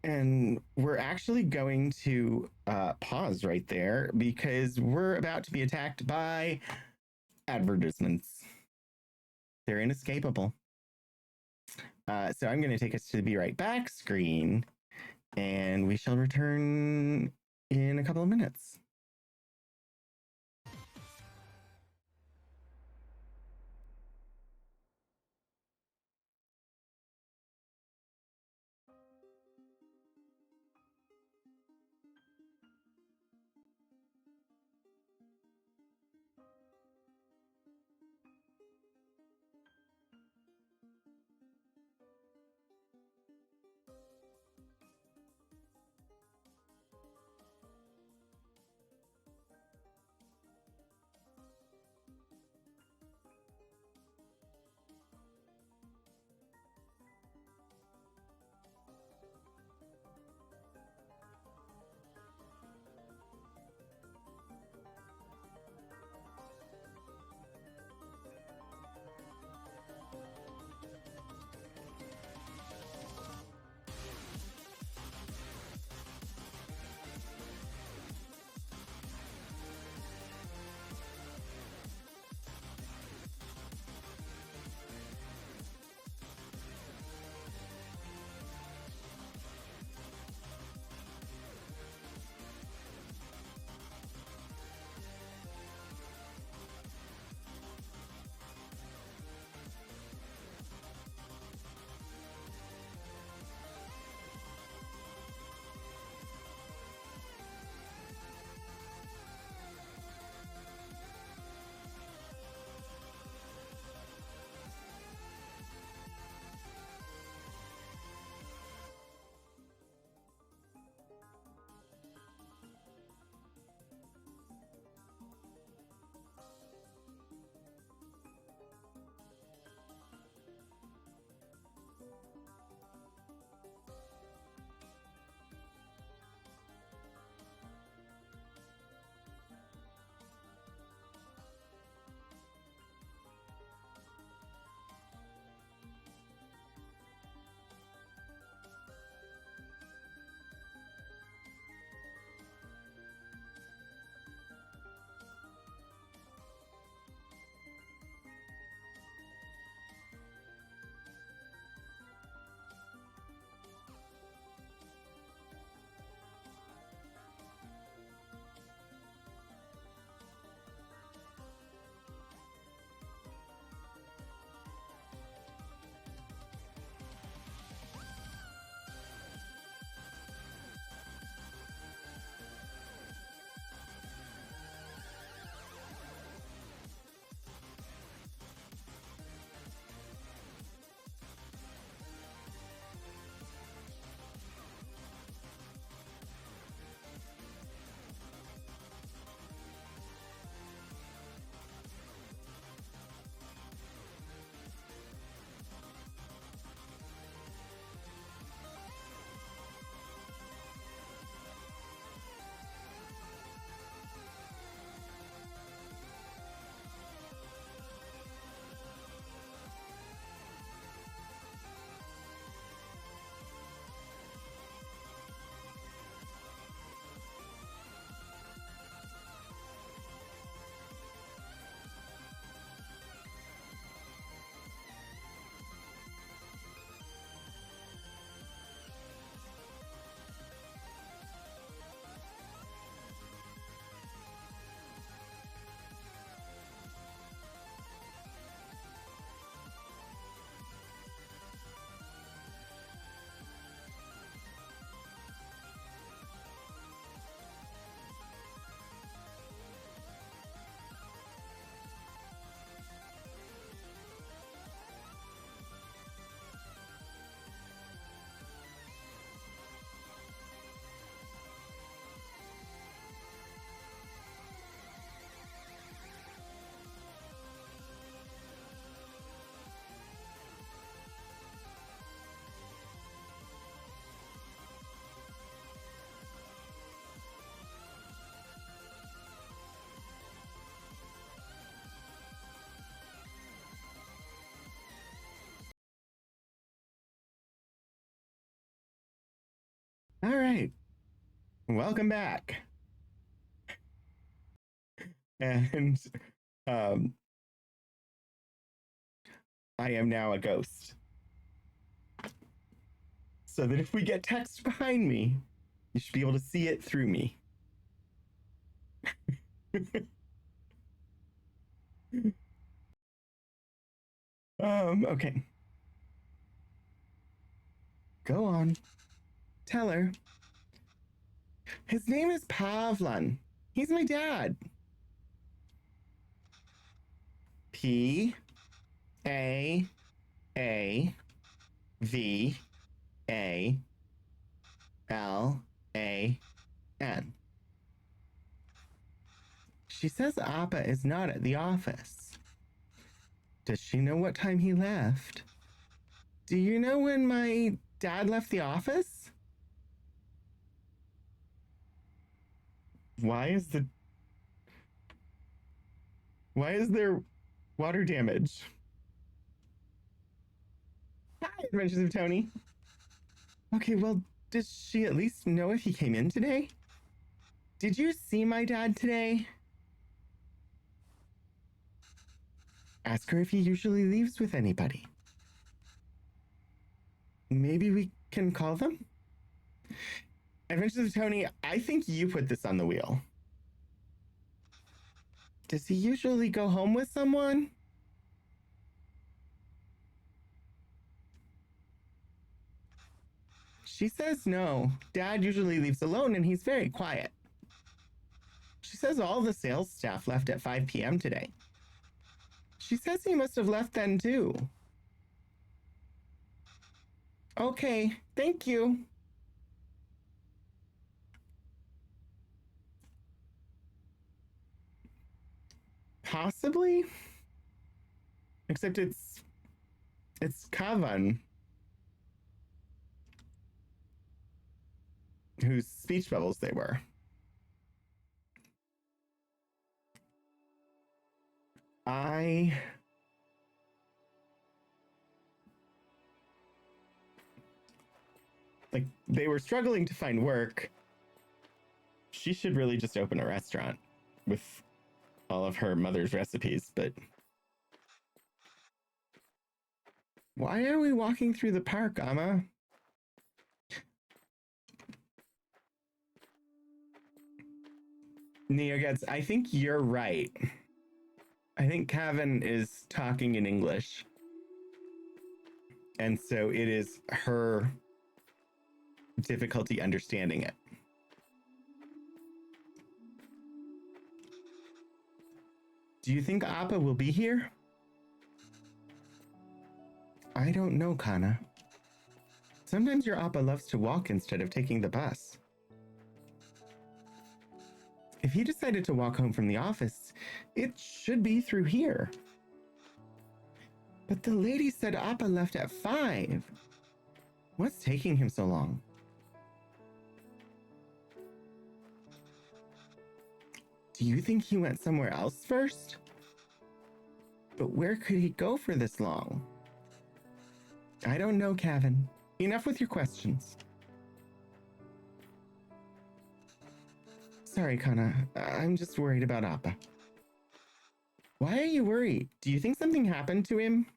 Speaker 1: And we're actually going to pause right there because we're about to be attacked by advertisements. They're inescapable. So I'm going to take us to the Be Right Back screen, and we shall return in a couple of minutes. All right. Welcome back. And um, I am now a ghost. So that if we get text behind me, you should be able to see it through me. Okay. Go on. Tell her. His name is Pavlan. He's my dad. Pavlan. She says Appa is not at the office. Does she know what time he left? Do you know when my dad left the office? Why is there water damage? Hi, Adventures of Tony. Okay, well, does she at least know if he came in today? Did you see my dad today? Ask her if he usually leaves with anybody. Maybe we can call them? Adventures of Tony, I think you put this on the wheel. Does he usually go home with someone? She says no. Dad usually leaves alone and he's very quiet. She says all the sales staff left at 5 p.m. today. She says he must have left then too. Okay, thank you. Possibly? Except it's Kavan whose speech bubbles they were. They were struggling to find work. She should really just open a restaurant with all of her mother's recipes, but why are we walking through the park, Amma? Neogets, I think you're right. I think Cavan is talking in English. And so it is her difficulty understanding it. Do you think Appa will be here? I don't know, Kana. Sometimes your Appa loves to walk instead of taking the bus. If he decided to walk home from the office, it should be through here. But the lady said Appa left at 5. What's taking him so long? Do you think he went somewhere else first? But where could he go for this long? I don't know, Cavan. Enough with your questions. Sorry, Kana. I'm just worried about Appa. Why are you worried? Do you think something happened to him?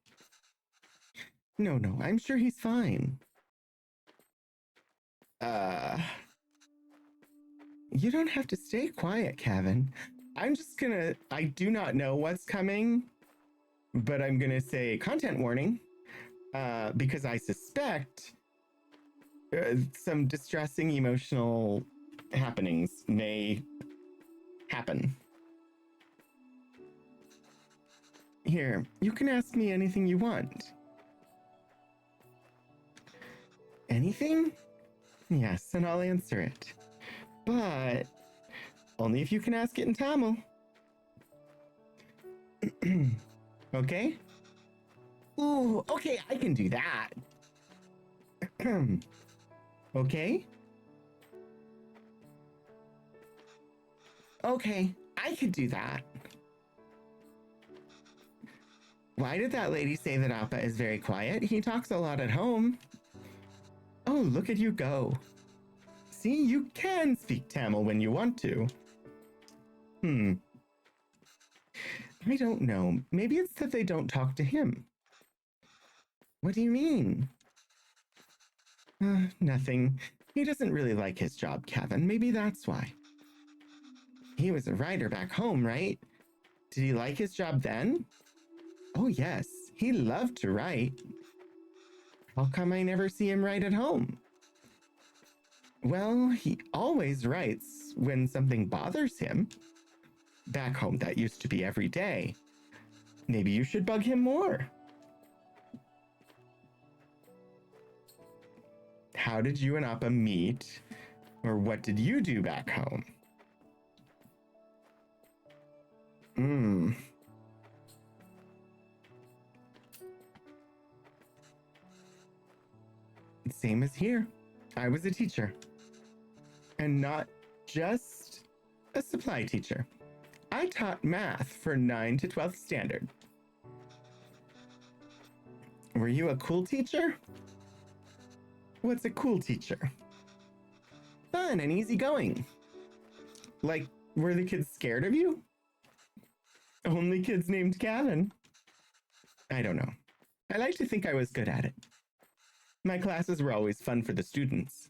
Speaker 1: No, I'm sure he's fine. You don't have to stay quiet, Cavan. I do not know what's coming, but I'm gonna say content warning, because I suspect some distressing emotional happenings may happen. Here, you can ask me anything you want. Anything? Yes, and I'll answer it. But only if you can ask it in Tamil. Okay? Ooh, okay, I can do that. Okay? Okay, I could do that. Why did that lady say that Appa is very quiet? He talks a lot at home. Oh, look at you go. See, you can speak Tamil when you want to. I don't know. Maybe it's that they don't talk to him. What do you mean? Nothing. He doesn't really like his job, Kevin. Maybe that's why. He was a writer back home, right? Did he like his job then? Oh, yes. He loved to write. How come I never see him write at home? Well, he always writes when something bothers him. Back home, that used to be every day. Maybe you should bug him more. How did you and Appa meet? Or what did you do back home? Same as here. I was a teacher. And not just a supply teacher. I taught math for 9 to 12th standard. Were you a cool teacher? What's a cool teacher? Fun and easygoing. Like, were the kids scared of you? Only kids named Gavin. I don't know. I like to think I was good at it. My classes were always fun for the students.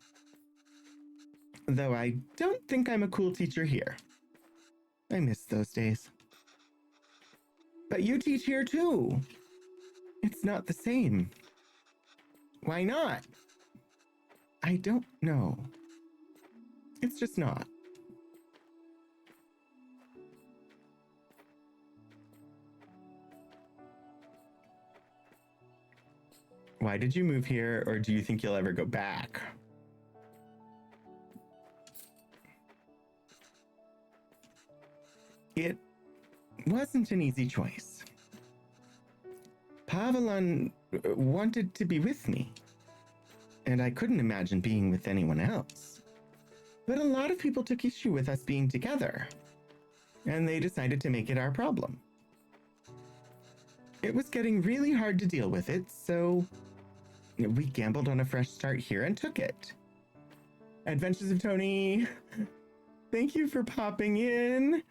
Speaker 1: Though I don't think I'm a cool teacher here. I miss those days. But you teach here too. It's not the same. Why not? I don't know. It's just not. Why did you move here, or do you think you'll ever go back? It wasn't an easy choice. Pavelan wanted to be with me, and I couldn't imagine being with anyone else. But a lot of people took issue with us being together, and they decided to make it our problem. It was getting really hard to deal with it, so we gambled on a fresh start here and took it. Adventures of Tony, thank you for popping in.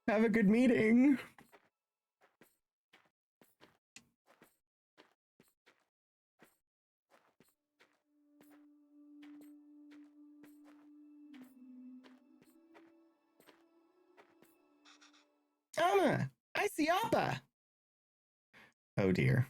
Speaker 1: Have a good meeting. Amma, I see Appa. Oh dear.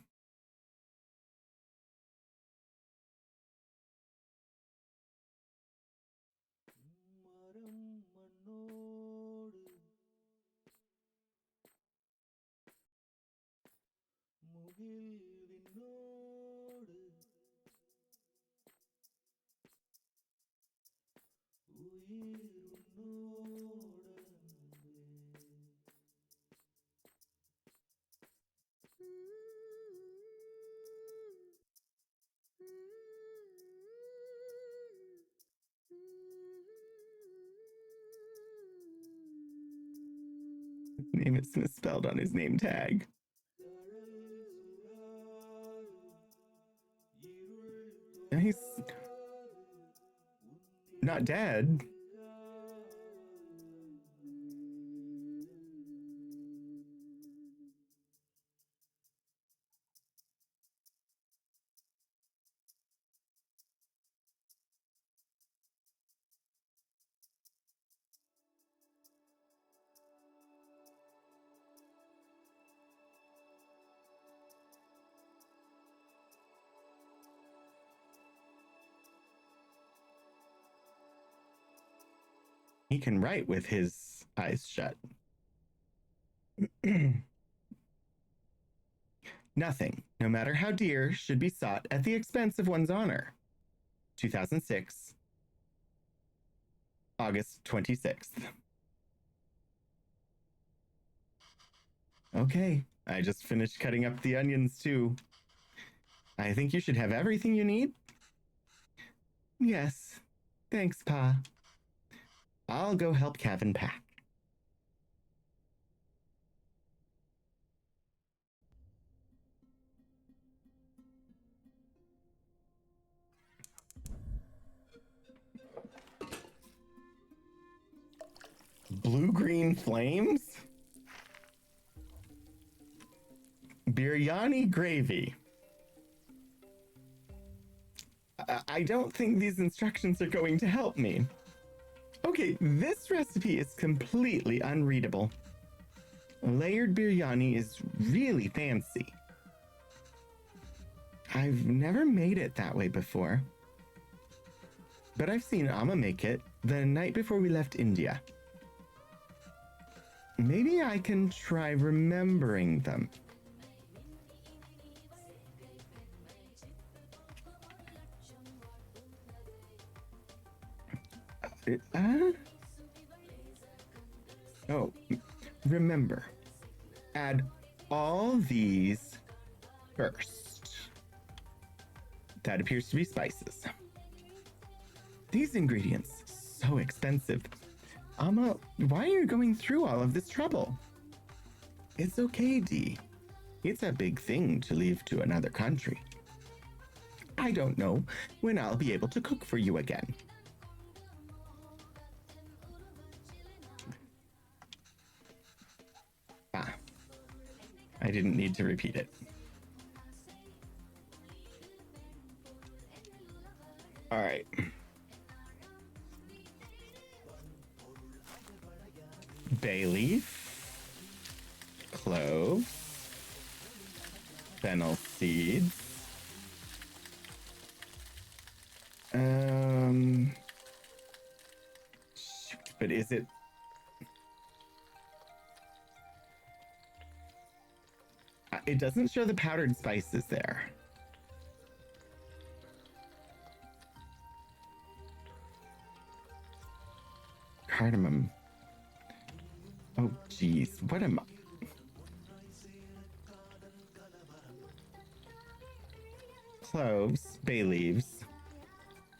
Speaker 1: Name is misspelled on his name tag. He's not dead. He can write with his eyes shut. Nothing, no matter how dear, should be sought at the expense of one's honor. 2006, August 26th. Okay, I just finished cutting up the onions too. I think you should have everything you need. Yes, thanks, Pa. I'll go help Kevin pack. Blue-green flames? Biryani gravy. I don't think these instructions are going to help me. Okay, this recipe is completely unreadable. Layered biryani is really fancy. I've never made it that way before. But I've seen Amma make it the night before we left India. Maybe I can try remembering them. Oh, remember, add all these first. That appears to be spices. These ingredients, so expensive. Amma, why are you going through all of this trouble? It's okay, Dee. It's a big thing to leave to another country. I don't know when I'll be able to cook for you again. I didn't need to repeat it. All right. Bay leaf, cloves, fennel seeds, shoot, but is it? It doesn't show the powdered spices there. Cardamom. Oh, geez. What am I? Cloves, bay leaves,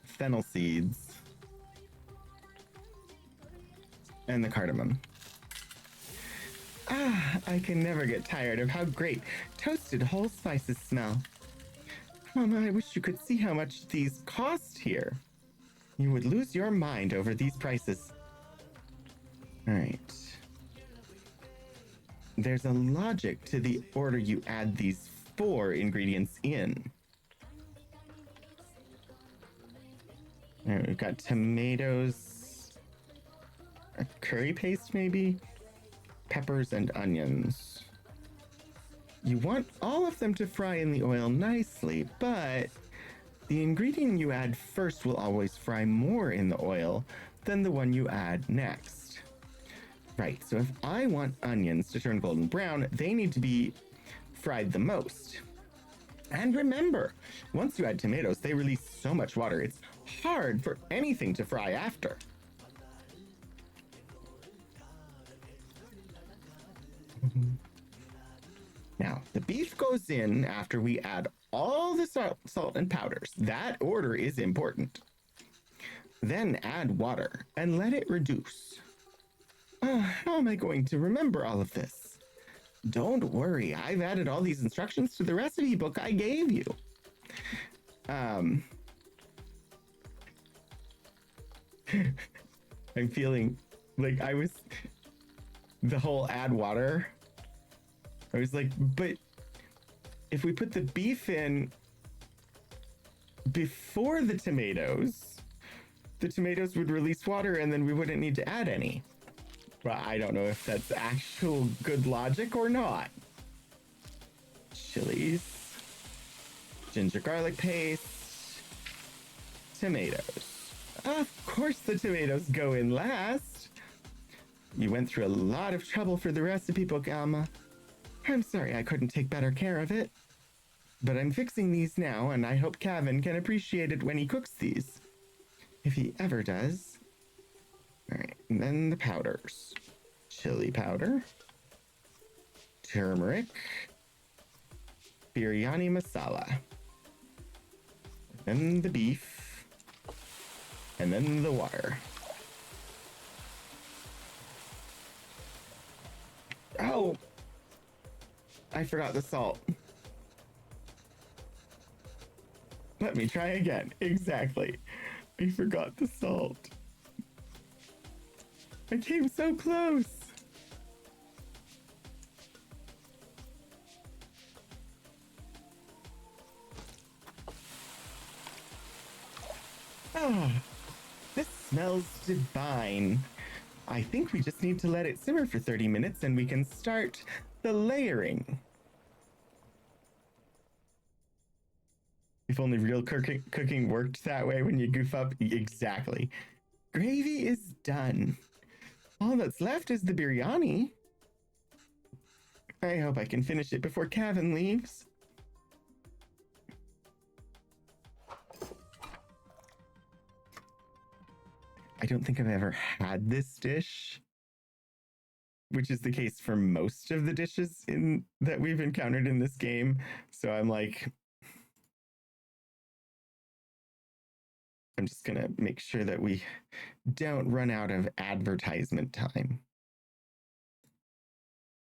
Speaker 1: fennel seeds, and the cardamom. Ah, I can never get tired of how great toasted whole spices smell. Mama, I wish you could see how much these cost here. You would lose your mind over these prices. All right. There's a logic to the order you add these 4 ingredients in. All right, we've got tomatoes, a curry paste maybe, peppers and onions. You want all of them to fry in the oil nicely, but the ingredient you add first will always fry more in the oil than the one you add next. Right, so if I want onions to turn golden brown, they need to be fried the most. And remember, once you add tomatoes, they release so much water, it's hard for anything to fry after. Now, the beef goes in after we add all the salt and powders. That order is important. Then add water and let it reduce. How am I going to remember all of this? Don't worry, I've added all these instructions to the recipe book I gave you. I'm feeling like the whole add water. I was like, but if we put the beef in before the tomatoes would release water and then we wouldn't need to add any. Well, I don't know if that's actual good logic or not. Chilies, ginger garlic paste, tomatoes. Of course the tomatoes go in last. You went through a lot of trouble for the recipe book, Alma. I'm sorry I couldn't take better care of it. But I'm fixing these now, and I hope Kevin can appreciate it when he cooks these. If he ever does. All right, and then the powders. Chili powder. Turmeric. Biryani masala. Then the beef. And then the water. Oh! I forgot the salt. Let me try again. Exactly. I forgot the salt. I came so close. Ah, this smells divine. I think we just need to let it simmer for 30 minutes and we can start the layering. If only real cooking worked that way when you goof up. Exactly. Gravy is done. All that's left is the biryani. I hope I can finish it before Kevin leaves. I don't think I've ever had this dish, which is the case for most of the dishes that we've encountered in this game. So I'm just gonna make sure that we don't run out of advertisement time.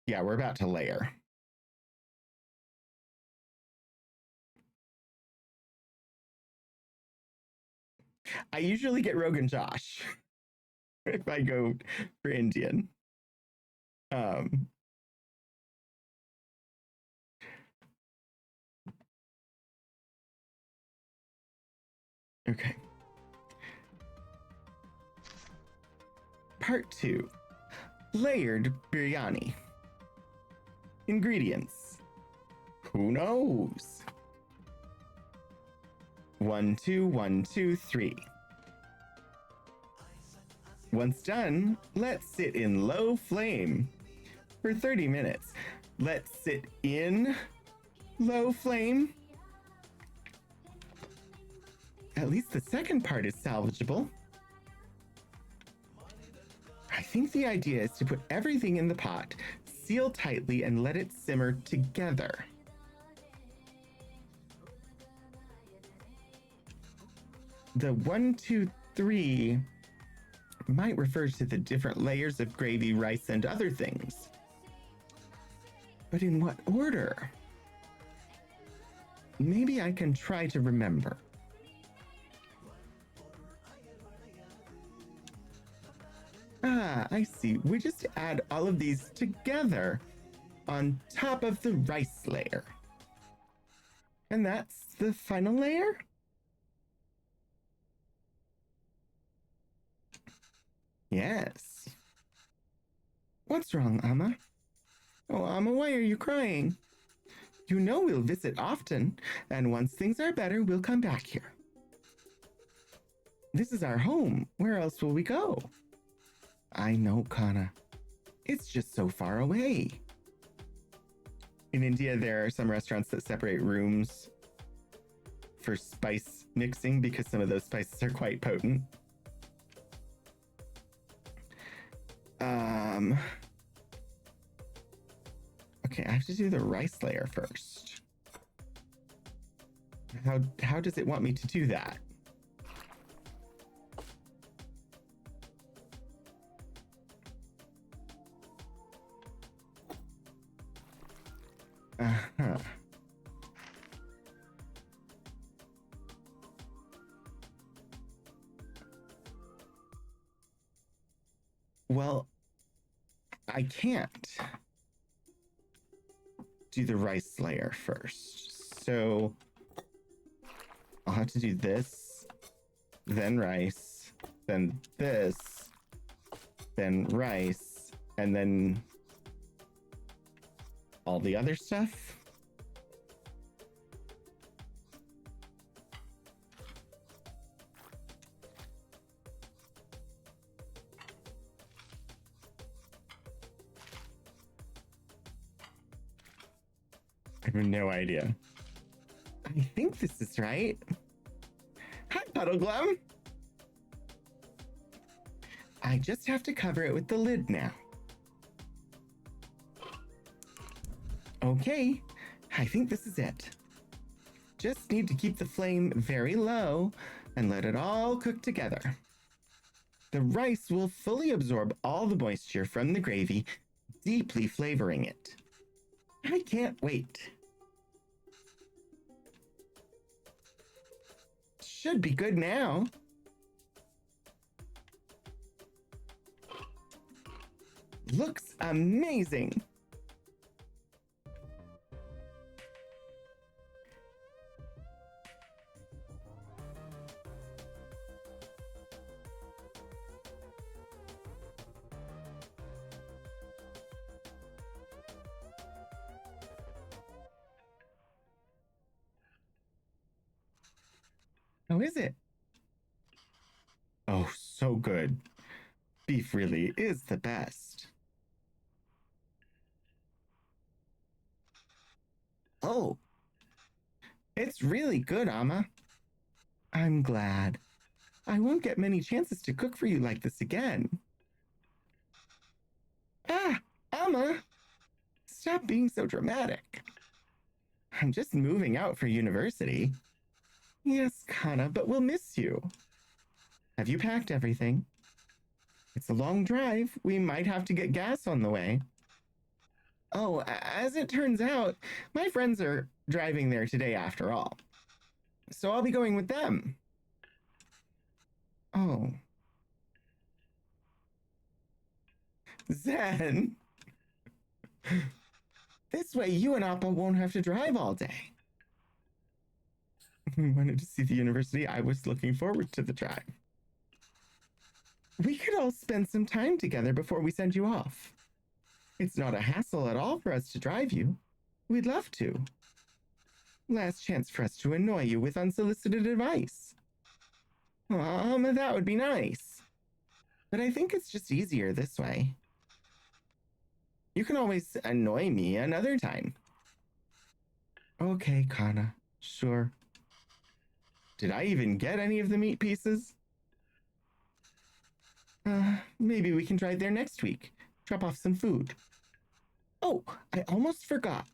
Speaker 1: Yeah, we're about to layer. I usually get Rogan Josh if I go for Indian. Okay. Part 2. Layered biryani. Ingredients. Who knows? 1, 2, 1, 2, 3. Once done, let's sit in low flame for 30 minutes. Let's sit in low flame. At least the second part is salvageable. I think the idea is to put everything in the pot, seal tightly, and let it simmer together. The 1, 2, 3 might refer to the different layers of gravy, rice, and other things. But in what order? Maybe I can try to remember. Ah, I see. We just add all of these together on top of the rice layer. And that's the final layer? Yes. What's wrong, Amma? Oh, Amma, why are you crying? You know we'll visit often, and once things are better, we'll come back here. This is our home. Where else will we go? I know, Kana. It's just so far away. In India, there are some restaurants that separate rooms for spice mixing because some of those spices are quite potent. Okay, I have to do the rice layer first. How does it want me to do that? Uh-huh. Well, I can't do the rice layer first. So I'll have to do this, then rice, then this, then rice, and then all the other stuff. I have no idea. I think this is right. Hi, Puddleglum. I just have to cover it with the lid now. Okay, I think this is it. Just need to keep the flame very low and let it all cook together. The rice will fully absorb all the moisture from the gravy, deeply flavoring it. I can't wait. Should be good now. looks amazing. How is it? Oh, so good. Beef really is the best. Oh, it's really good, Amma. I'm glad. I won't get many chances to cook for you like this again. Ah, Amma, stop being so dramatic. I'm just moving out for university. Yes, Kana, but we'll miss you. Have you packed everything? It's a long drive. We might have to get gas on the way. Oh, as it turns out, my friends are driving there today after all. So I'll be going with them. Oh. Zen. This way you and Appa won't have to drive all day. We wanted to see the university. I was looking forward to the drive. We could all spend some time together before we send you off. It's not a hassle at all for us to drive you. We'd love to. Last chance for us to annoy you with unsolicited advice. That would be nice. But I think it's just easier this way. You can always annoy me another time. Okay, Kana. Sure. Did I even get any of the meat pieces? Maybe we can drive there next week. Drop off some food. Oh, I almost forgot.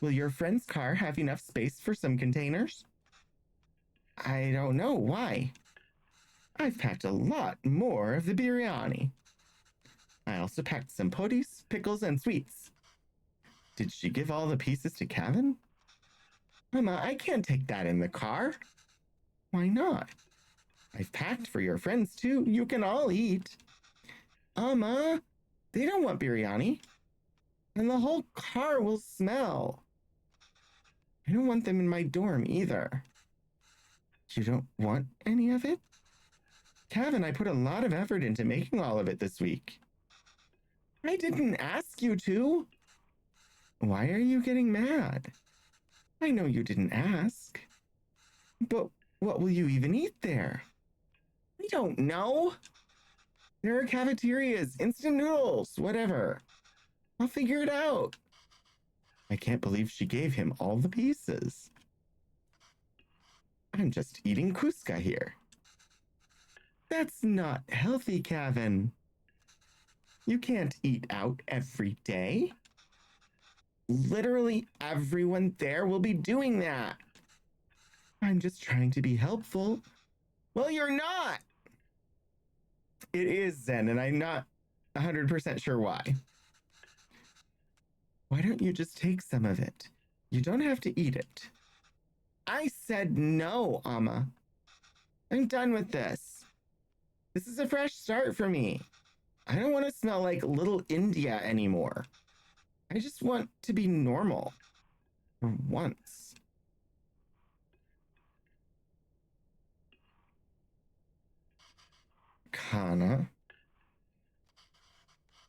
Speaker 1: Will your friend's car have enough space for some containers? I don't know. Why? I've packed a lot more of the biryani. I also packed some potis, pickles, and sweets. Did she give all the pieces to Kevin? Mama, I can't take that in the car. Why not? I've packed for your friends too. You can all eat. Amma, they don't want biryani. And the whole car will smell. I don't want them in my dorm either. You don't want any of it? Kevin, I put a lot of effort into making all of it this week. I didn't ask you to. Why are you getting mad? I know you didn't ask. But what will you even eat there? I don't know. There are cafeterias, instant noodles, whatever. I'll figure it out. I can't believe she gave him all the pieces. I'm just eating Cusca here. That's not healthy, Kevin. You can't eat out every day. Literally everyone there will be doing that. I'm just trying to be helpful. Well, you're not. It is Zen, and I'm not 100% sure why. Why don't you just take some of it? You don't have to eat it. I said no, Amma. I'm done with this. This is a fresh start for me. I don't want to smell like Little India anymore. I just want to be normal. For once. Kana.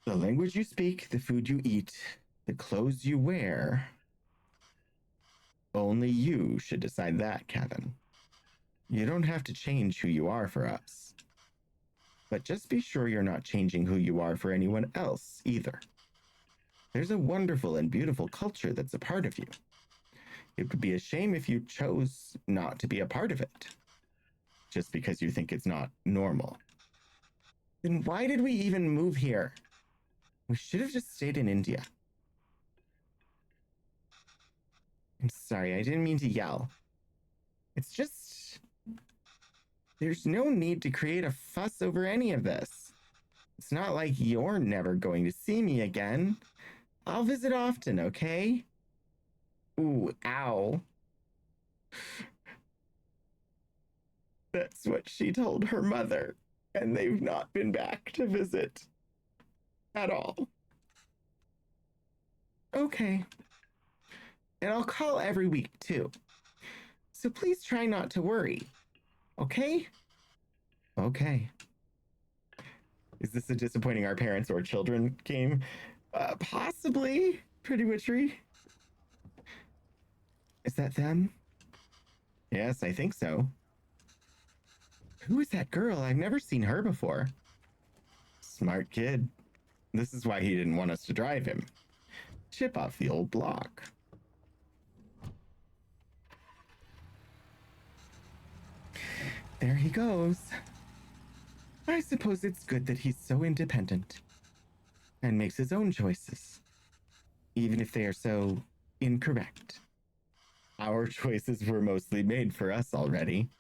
Speaker 1: The language you speak, the food you eat, the clothes you wear. Only you should decide that, Kevin. You don't have to change who you are for us. But just be sure you're not changing who you are for anyone else either. There's a wonderful and beautiful culture that's a part of you. It would be a shame if you chose not to be a part of it, just because you think it's not normal. Then why did we even move here? We should have just stayed in India. I'm sorry, I didn't mean to yell. It's just... There's no need to create a fuss over any of this. It's not like you're never going to see me again. I'll visit often, okay? Ooh, ow. That's what she told her mother, and they've not been back to visit. at all. Okay. And I'll call every week, too. So please try not to worry. Okay? Okay. Is this a disappointing our parents or children game? Possibly. Pretty witchery. Is that them? Yes, I think so. Who is that girl? I've never seen her before. Smart kid. This is why he didn't want us to drive him. Chip off the old block. There he goes. I suppose it's good that he's so independent and makes his own choices, even if they are so incorrect. Our choices were mostly made for us already.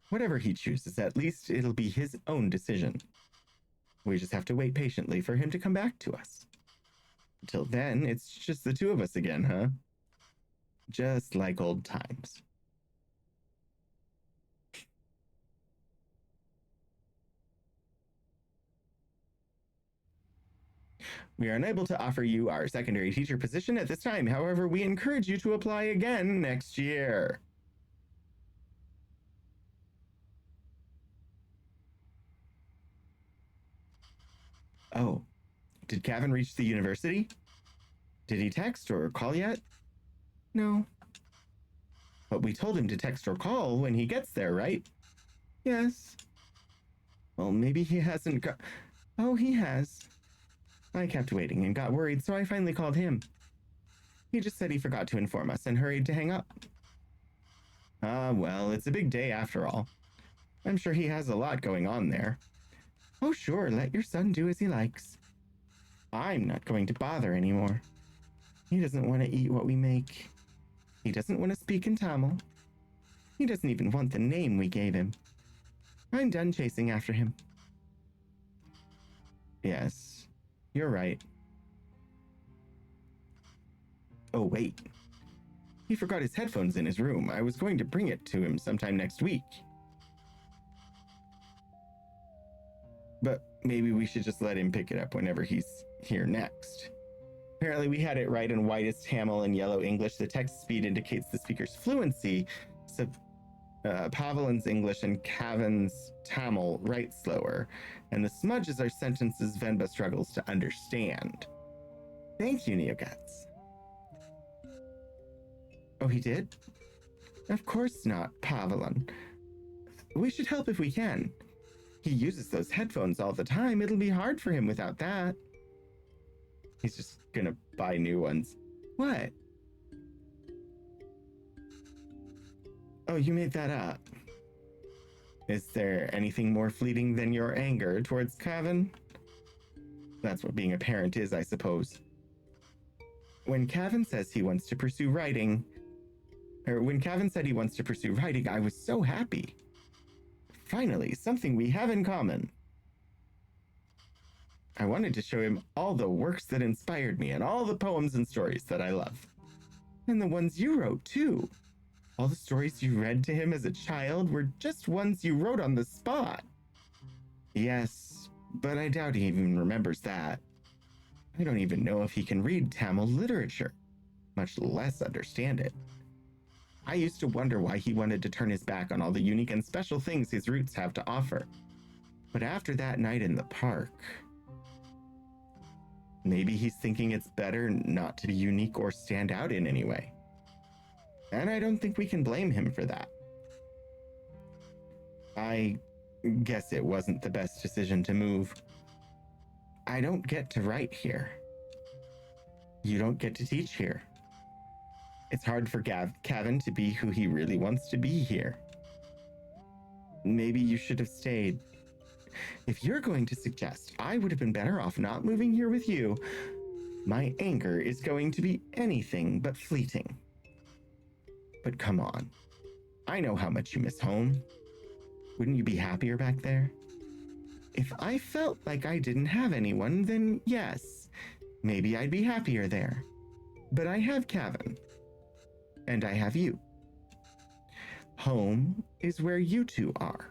Speaker 1: Whatever he chooses, at least it'll be his own decision. We just have to wait patiently for him to come back to us. Until then, it's just the two of us again, huh? Just like old times. We are unable to offer you our secondary teacher position at this time. However, we encourage you to apply again next year. Oh, did Cavan reach the university? Did he text or call yet? No. But we told him to text or call when he gets there, right? Yes. Well, maybe he hasn't got. Oh, he has. I kept waiting and got worried, so I finally called him. He just said he forgot to inform us and hurried to hang up. Ah, well, it's a big day after all. I'm sure he has a lot going on there. Oh, sure, let your son do as he likes. I'm not going to bother anymore. He doesn't want to eat what we make. He doesn't want to speak in Tamil. He doesn't even want the name we gave him. I'm done chasing after him. Yes, you're right. Oh, wait. He forgot his headphones in his room. I was going to bring it to him sometime next week. But maybe we should just let him pick it up whenever he's here next. Apparently, we had it right in whitest Tamil and yellow English. The text speed indicates the speaker's fluency. So Pavelin's English and Cavan's Tamil write slower. And the smudges are sentences Venba struggles to understand. Thank you, Neoguts. Oh, he did? Of course not, Pavelin. We should help if we can. He uses those headphones all the time. It'll be hard for him without that. He's just gonna buy new ones. What? Oh, you made that up. Is there anything more fleeting than your anger towards Cavan? That's what being a parent is, I suppose. When Cavan says he wants to pursue writing, when Cavan said he wants to pursue writing, I was so happy. Finally, something we have in common. I wanted to show him all the works that inspired me and all the poems and stories that I love. And the ones you wrote, too. All the stories you read to him as a child were just ones you wrote on the spot. Yes, but I doubt he even remembers that. I don't even know if he can read Tamil literature, much less understand it. I used to wonder why he wanted to turn his back on all the unique and special things his roots have to offer. But after that night in the park, maybe he's thinking it's better not to be unique or stand out in any way. And I don't think we can blame him for that. I guess it wasn't the best decision to move. I don't get to write here. You don't get to teach here. It's hard for Cavan to be who he really wants to be here. Maybe you should have stayed. If you're going to suggest I would have been better off not moving here with you, my anger is going to be anything but fleeting. But come on. I know how much you miss home. Wouldn't you be happier back there? If I felt like I didn't have anyone, then yes, maybe I'd be happier there. But I have Cavan. And I have you. Home is where you two are.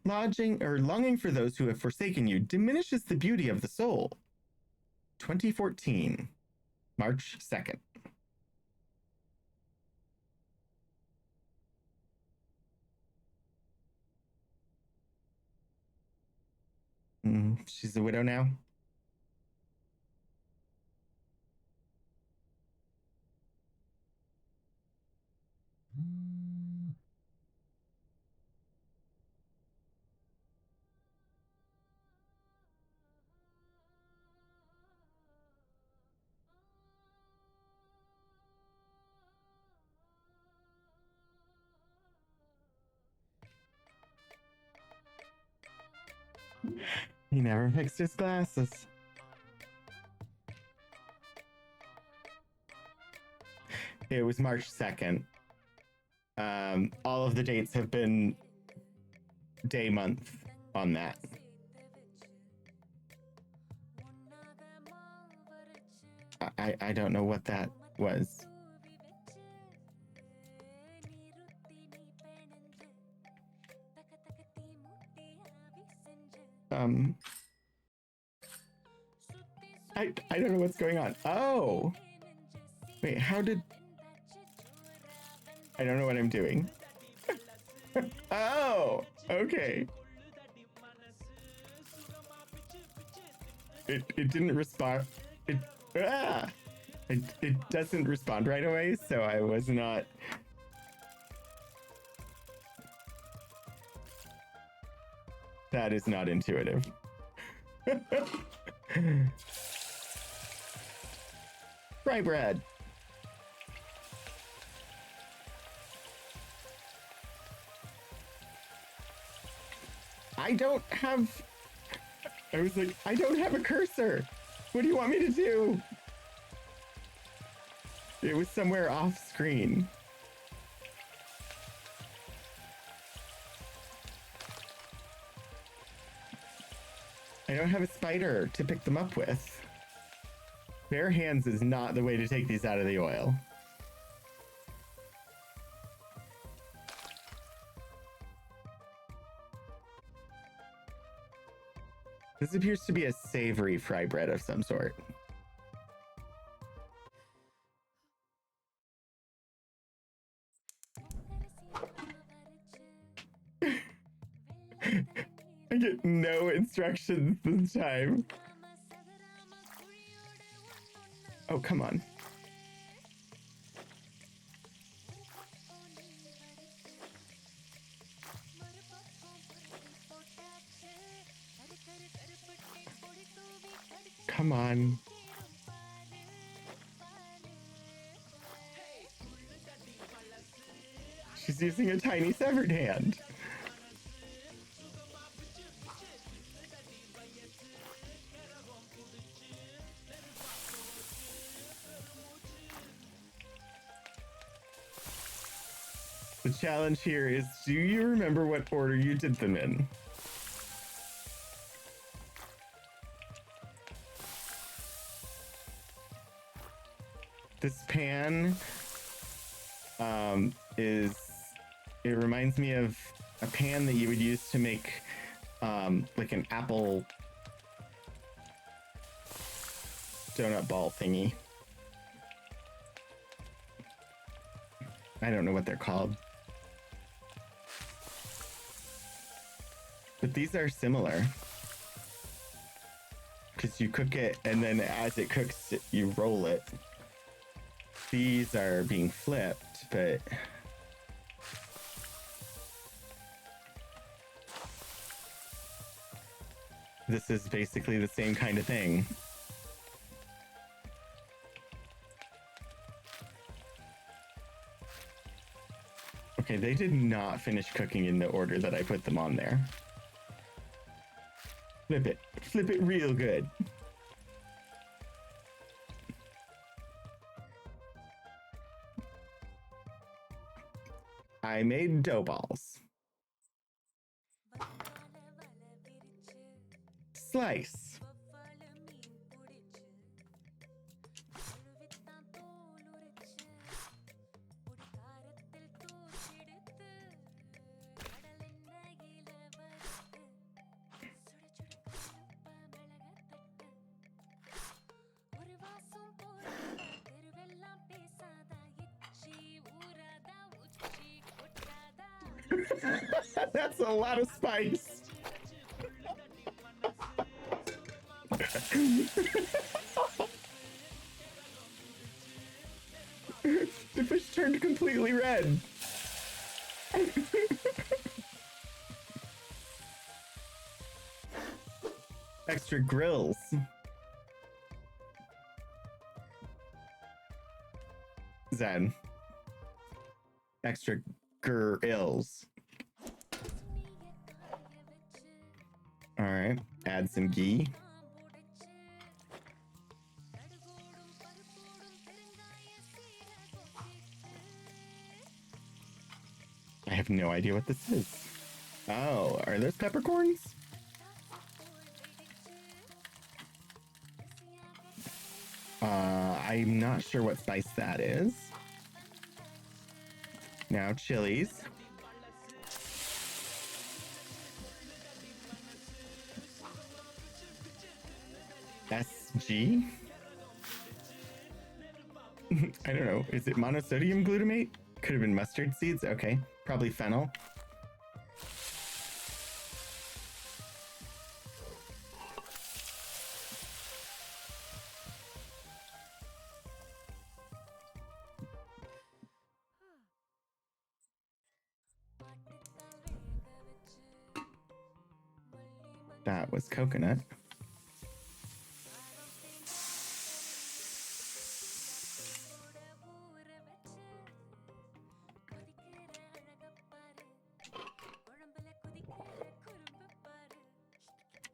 Speaker 1: longing for those who have forsaken you diminishes the beauty of the soul. 2014, March 2nd. She's a widow now. He never fixed his glasses. It was March 2nd. All of the dates have been day month on that. I don't know what that was. I don't know what's going on. Oh, wait, how did... I don't know what I'm doing. Oh, okay. It didn't respond. It doesn't respond right away, so I was not... That is not intuitive. Fry bread. I don't have... I was like, I don't have a cursor. What do you want me to do? It was somewhere off screen. I don't have a spider to pick them up with. Bare hands is not the way to take these out of the oil. This appears to be a savory fry bread of some sort. I get no instructions this time. Oh, come on. Come on. She's using a tiny severed hand. The challenge here is, do you remember what order you did them in? This pan it reminds me of a pan that you would use to make like an apple donut ball thingy. I don't know what they're called. But these are similar. Because you cook it, and then as it cooks, you roll it. These are being flipped, but... This is basically the same kind of thing. Okay, they did not finish cooking in the order that I put them on there. Flip it. Flip it real good. I made dough balls. Slice. That's a lot of spice. The fish turned completely red. Extra grills. Zen. Extra grills. All right, add some ghee. I have no idea what this is. Oh, are those peppercorns? I'm not sure what spice that is. Now chilies. SG? I don't know. Is it monosodium glutamate? Could have been mustard seeds. Okay. Probably fennel. That was coconut.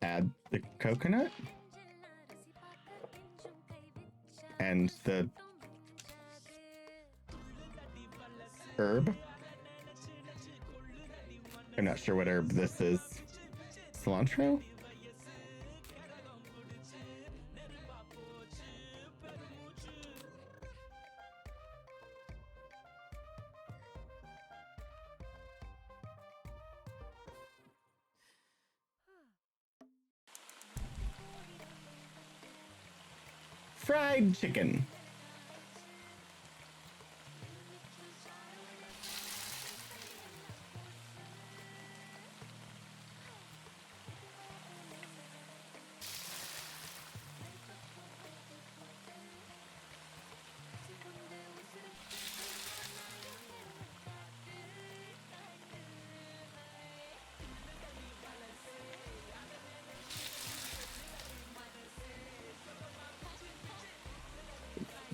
Speaker 1: Add the coconut and the herb. I'm not sure what herb this is. Cilantro? Fried chicken.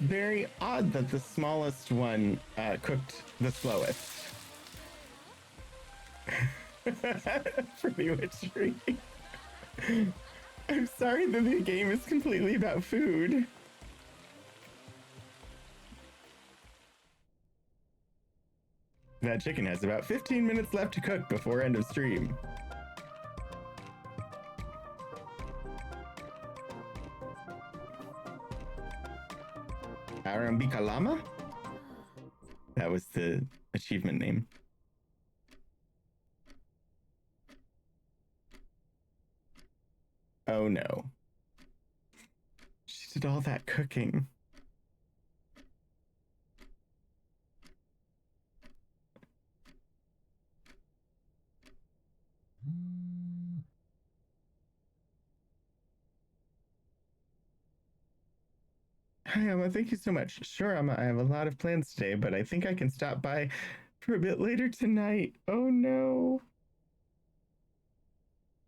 Speaker 1: Very odd that the smallest one cooked the slowest. Pretty witchery. I'm sorry that the game is completely about food. That chicken has about 15 minutes left to cook before end of stream. Arambika Lama? That was the achievement name. Oh no. She did all that cooking. Hi, Emma. Thank you so much. Sure, Emma. I have a lot of plans today, but I think I can stop by for a bit later tonight. Oh no.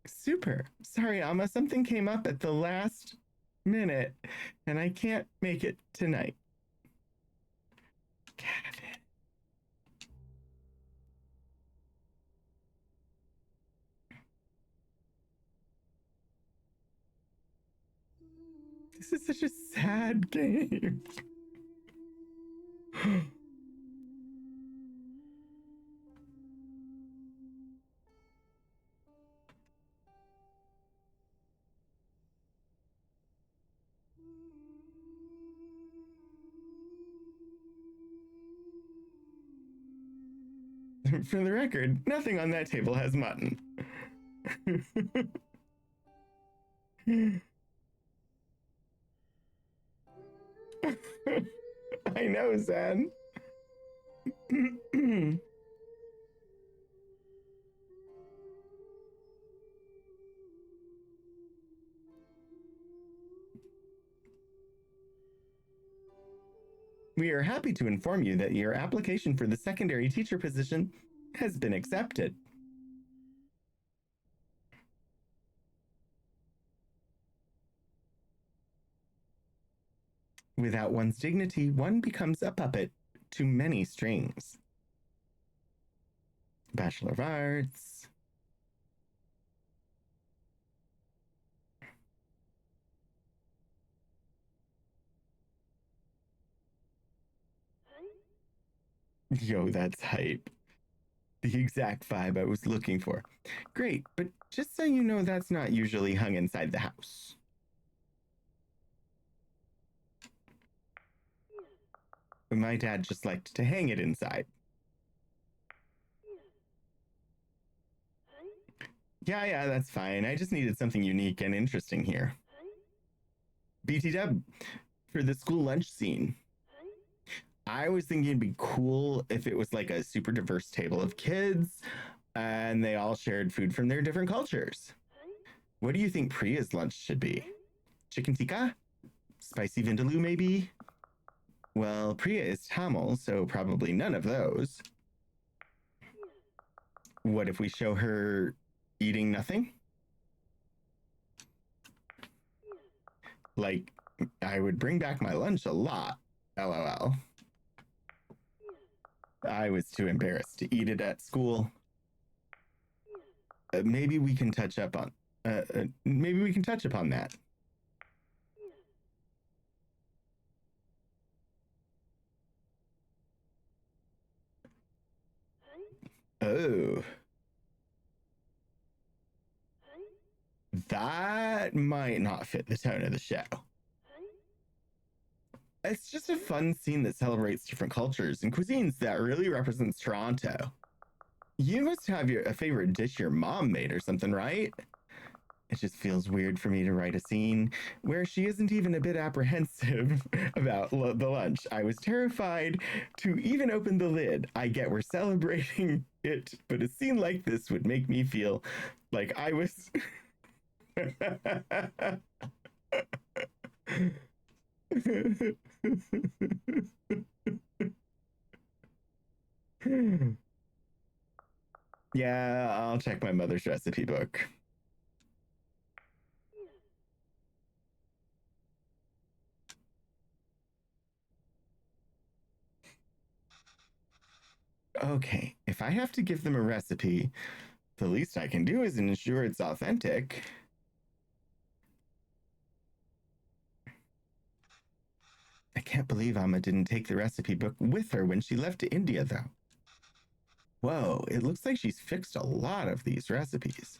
Speaker 1: Super. Sorry, Emma. Something came up at the last minute, and I can't make it tonight. Got it. This is such a sad game. For the record, nothing on that table has mutton. I know, Zen. We are happy to inform you that your application for the secondary teacher position has been accepted. Without one's dignity, one becomes a puppet to many strings. Bachelor of Arts. Yo, that's hype. The exact vibe I was looking for. Great, but just so you know, that's not usually hung inside the house. My dad just liked to hang it inside. Yeah, that's fine. I just needed something unique and interesting here. BT-dub, for the school lunch scene, I was thinking it'd be cool if it was like a super diverse table of kids and they all shared food from their different cultures. What do you think Priya's lunch should be? Chicken tikka? Spicy vindaloo, maybe? Well, Priya is Tamil, so probably none of those. What if we show her eating nothing? Like, I would bring back my lunch a lot. LOL. I was too embarrassed to eat it at school. Maybe we can touch up on. Maybe we can touch upon that. Oh, that might not fit the tone of the show. It's just a fun scene that celebrates different cultures and cuisines that really represents Toronto. You must have a favorite dish your mom made or something, right? It just feels weird for me to write a scene where she isn't even a bit apprehensive about the lunch. I was terrified to even open the lid. I get we're celebrating it, but a scene like this would make me feel like I was. Yeah, I'll check my mother's recipe book. Okay, if I have to give them a recipe, the least I can do is ensure it's authentic. I can't believe Amma didn't take the recipe book with her when she left to India, though. Whoa, it looks like she's fixed a lot of these recipes.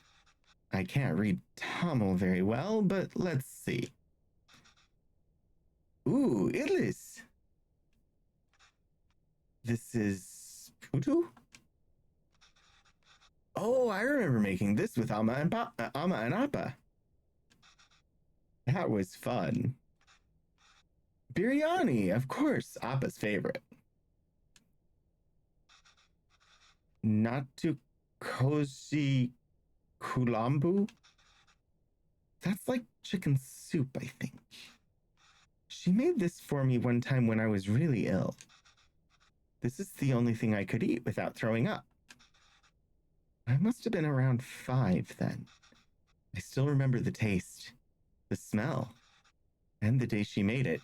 Speaker 1: I can't read Tamil very well, but let's see. Ooh, Idlis. This is Putu? Oh, I remember making this with Amma and Appa. That was fun. Biryani, of course, Appa's favorite. Natu Kosi Kulambu? That's like chicken soup, I think. She made this for me one time when I was really ill. This is the only thing I could eat without throwing up. I must have been around 5 then. I still remember the taste, the smell, and the day she made it.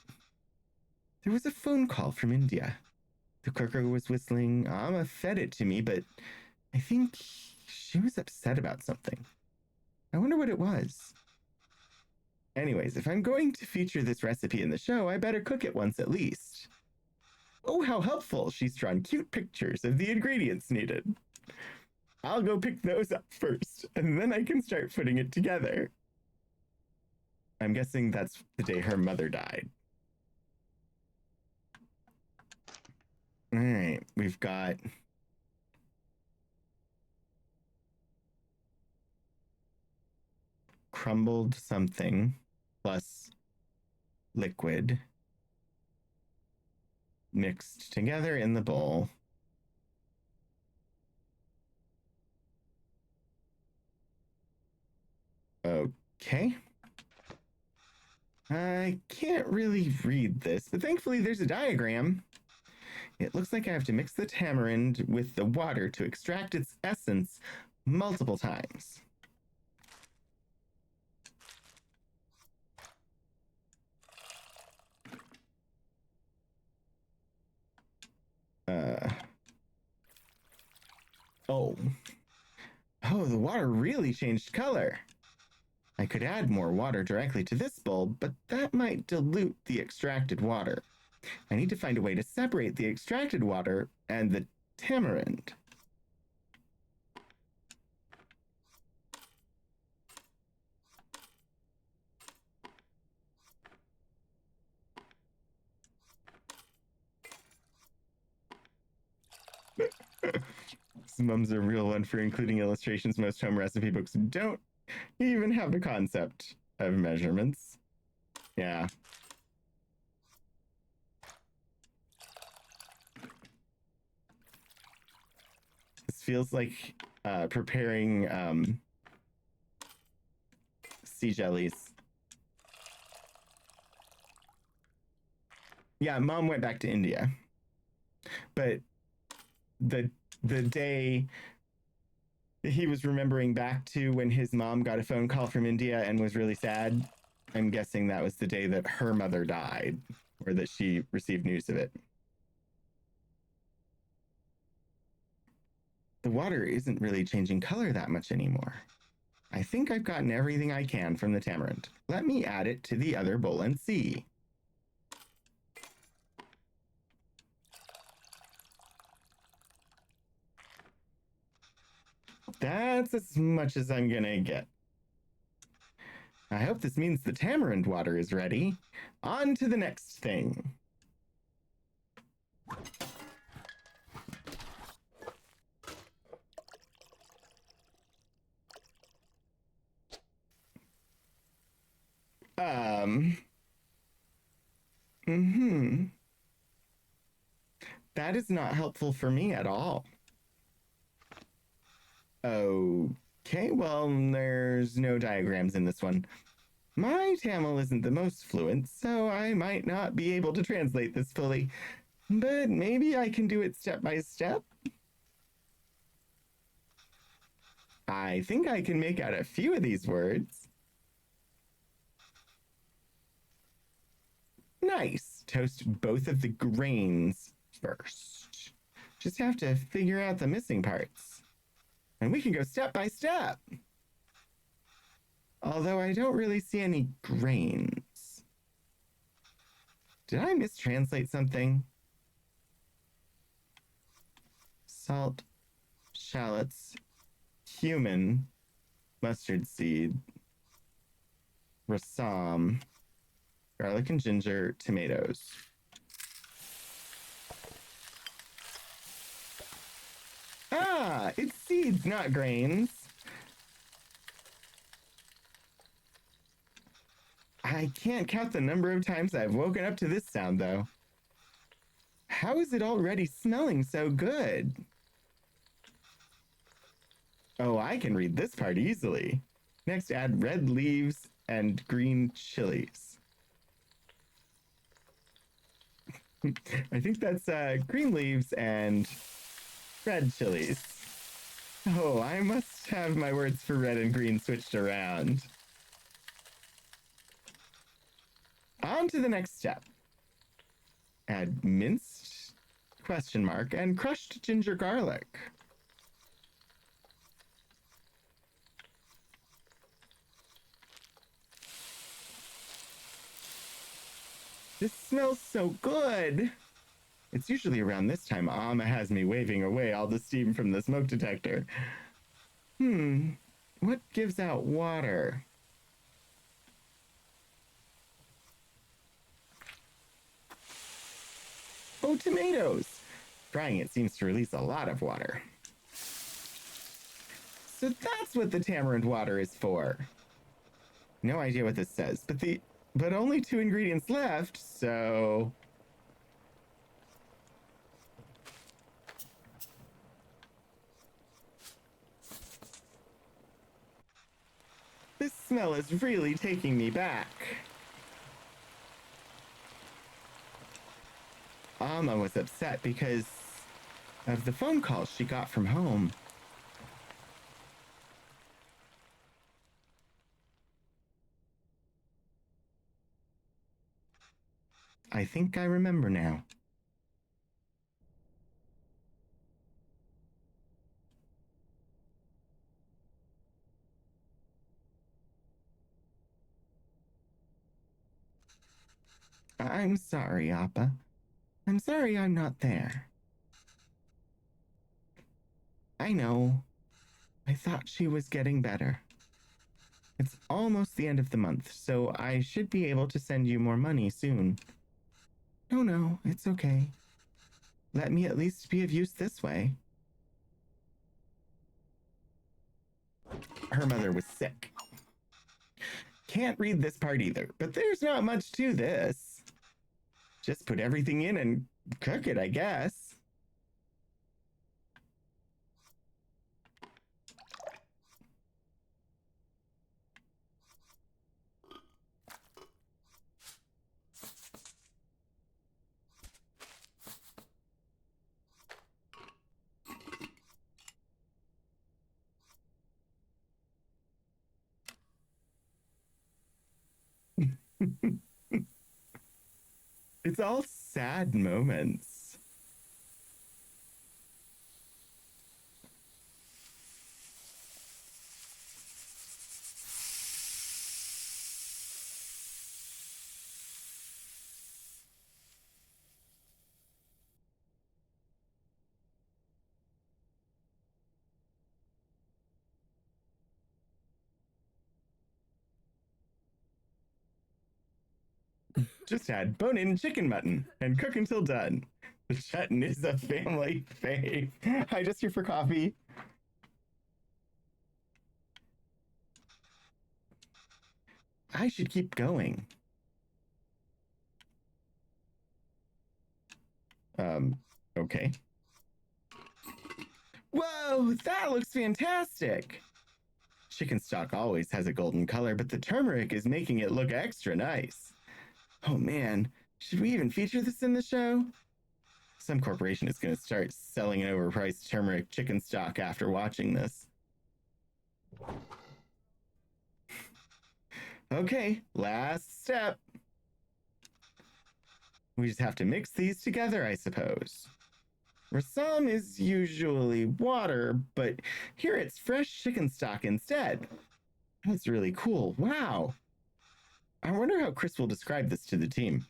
Speaker 1: There was a phone call from India. The cooker was whistling. Amma fed it to me, but I think she was upset about something. I wonder what it was. Anyways, if I'm going to feature this recipe in the show, I better cook it once at least. Oh, how helpful! She's drawn cute pictures of the ingredients needed. I'll go pick those up first, and then I can start putting it together. I'm guessing that's the day her mother died. All right, we've got crumbled something plus liquid mixed together in the bowl. Okay. I can't really read this, but thankfully there's a diagram. It looks like I have to mix the tamarind with the water to extract its essence multiple times. Uh, oh. Oh, the water really changed color. I could add more water directly to this bulb, but that might dilute the extracted water. I need to find a way to separate the extracted water and the tamarind. Mum's a real one for including illustrations. Most home recipe books don't even have the concept of measurements. Yeah. This feels like preparing sea jellies. Yeah, Mom went back to India. But the day he was remembering back to when his mom got a phone call from India and was really sad, I'm guessing that was the day that her mother died, or that she received news of it. The water isn't really changing color that much anymore. I think I've gotten everything I can from the tamarind. Let me add it to the other bowl and see. That's as much as I'm gonna get. I hope this means the tamarind water is ready. On to the next thing. Mm-hmm. That is not helpful for me at all. Okay, well, there's no diagrams in this one. My Tamil isn't the most fluent, so I might not be able to translate this fully, but maybe I can do it step by step. I think I can make out a few of these words. Nice. Toast both of the grains first. Just have to figure out the missing parts. And we can go step by step. Although I don't really see any grains. Did I mistranslate something? Salt, shallots, cumin, mustard seed, rasam, garlic and ginger, tomatoes. Ah, it's seeds, not grains. I can't count the number of times I've woken up to this sound, though. How is it already smelling so good? Oh, I can read this part easily. Next, add red leaves and green chilies. I think that's green leaves and red chilies. Oh, I must have my words for red and green switched around. On to the next step. Add minced question mark and crushed ginger garlic. This smells so good. It's usually around this time Amma has me waving away all the steam from the smoke detector. What gives out water? Oh, tomatoes! Frying it seems to release a lot of water. So that's what the tamarind water is for. No idea what this says, but only 2 ingredients left, so... This smell is really taking me back. Alma was upset because of the phone calls she got from home. I think I remember now. I'm sorry, Appa. I'm sorry I'm not there. I know. I thought she was getting better. It's almost the end of the month, so I should be able to send you more money soon. No, it's okay. Let me at least be of use this way. Her mother was sick. Can't read this part either, but there's not much to this. Just put everything in and cook it, I guess. It's all sad moments. Just add bone-in chicken mutton and cook until done. The chutney is a family fave. Hi, just here for coffee. I should keep going. Okay. Whoa, that looks fantastic. Chicken stock always has a golden color, but the turmeric is making it look extra nice. Oh man, should we even feature this in the show? Some corporation is going to start selling an overpriced turmeric chicken stock after watching this. Okay, last step. We just have to mix these together, I suppose. Rasam is usually water, but here it's fresh chicken stock instead. That's really cool. Wow. I wonder how Chris will describe this to the team.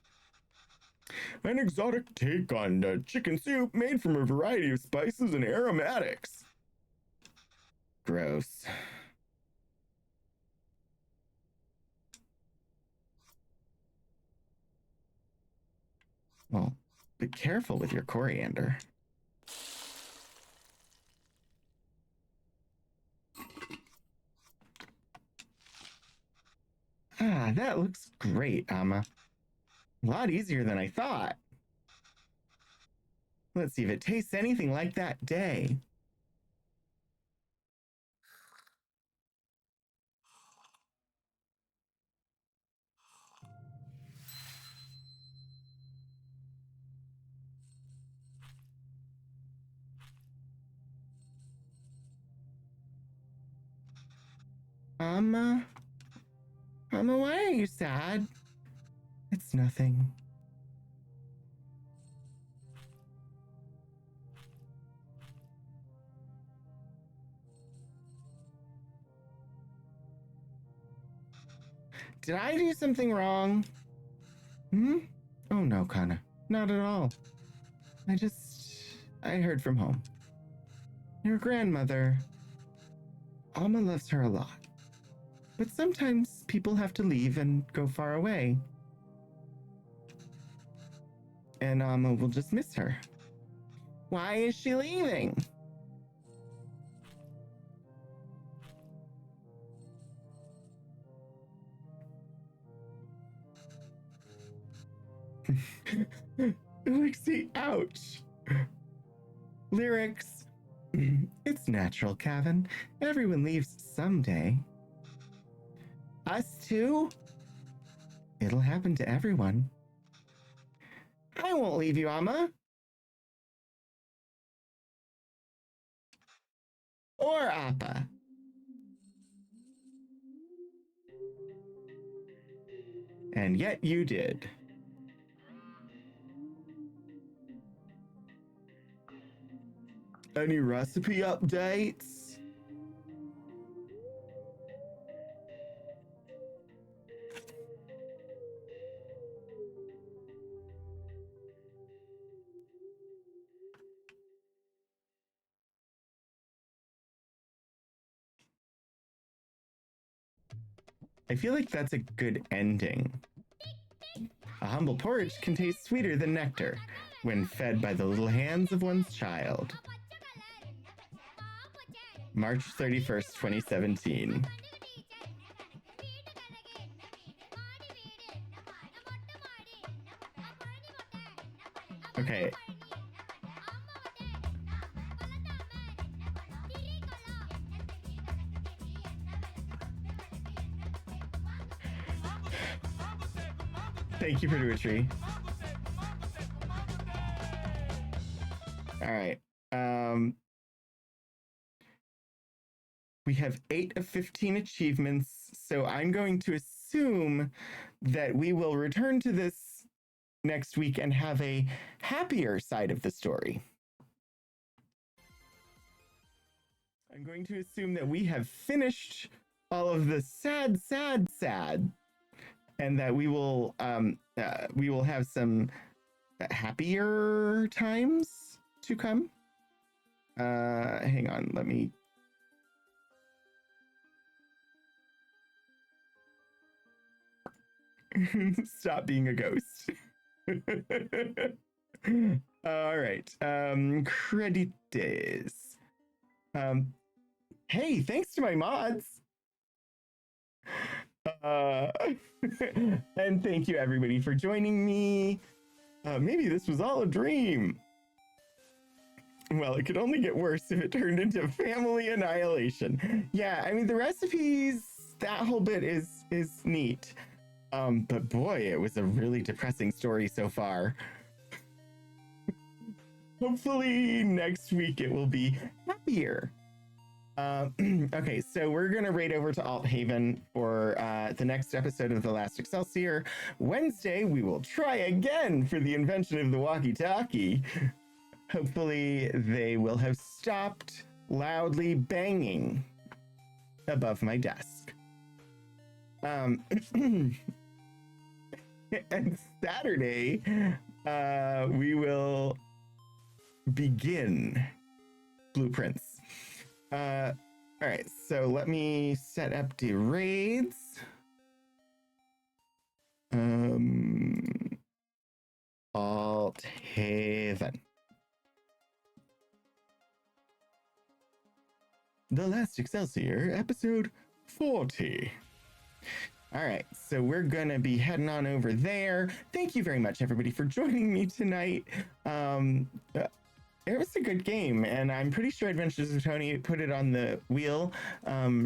Speaker 1: An exotic take on chicken soup made from a variety of spices and aromatics. Gross. Well, be careful with your coriander. Ah, that looks great, Amma. A lot easier than I thought. Let's see if it tastes anything like that day. Amma? Amma, why are you sad? It's nothing. Did I do something wrong? Oh no, Kana. Not at all. I heard from home. Your grandmother. Alma loves her a lot. But sometimes people have to leave and go far away. And Alma will just miss her. Why is she leaving? Lixie, ouch. Lyrics. It's natural, Kevin. Everyone leaves someday. Us too? It'll happen to everyone. I won't leave you, Amma. Or Appa. And yet you did. Any recipe updates? I feel like that's a good ending. A humble porridge can taste sweeter than nectar when fed by the little hands of one's child. March 31st, 2017. Okay. Thank you, Produitry. All right. We have 8 of 15 achievements, so I'm going to assume that we will return to this next week and have a happier side of the story. I'm going to assume that we have finished all of the sad, and that we will have some happier times to come. Hang on, let me. Stop being a ghost. All right. Credits. Hey, thanks to my mods. And thank you everybody for joining me. Maybe this was all a dream. Well, it could only get worse if it turned into family annihilation. Yeah, I mean the recipes, that whole bit is neat. But boy, it was a really depressing story so far. Hopefully next week it will be happier. Okay, so we're gonna raid over to Alt Haven for the next episode of The Last Excelsior. Wednesday, we will try again for the invention of the walkie-talkie. Hopefully they will have stopped loudly banging above my desk. And Saturday, we will begin blueprints. All right, so let me set up the raids. Alt Haven. The Last Excelsior, episode 40. All right, so we're gonna be heading on over there. Thank you very much, everybody, for joining me tonight. It was a good game, and I'm pretty sure Adventures of Tony put it on the wheel.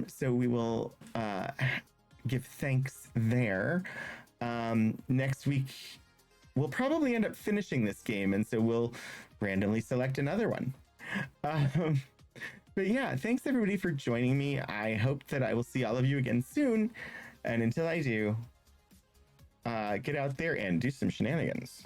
Speaker 1: So we will give thanks there. Next week, we'll probably end up finishing this game, and so we'll randomly select another one. But yeah, thanks everybody for joining me. I hope that I will see all of you again soon. And until I do, get out there and do some shenanigans.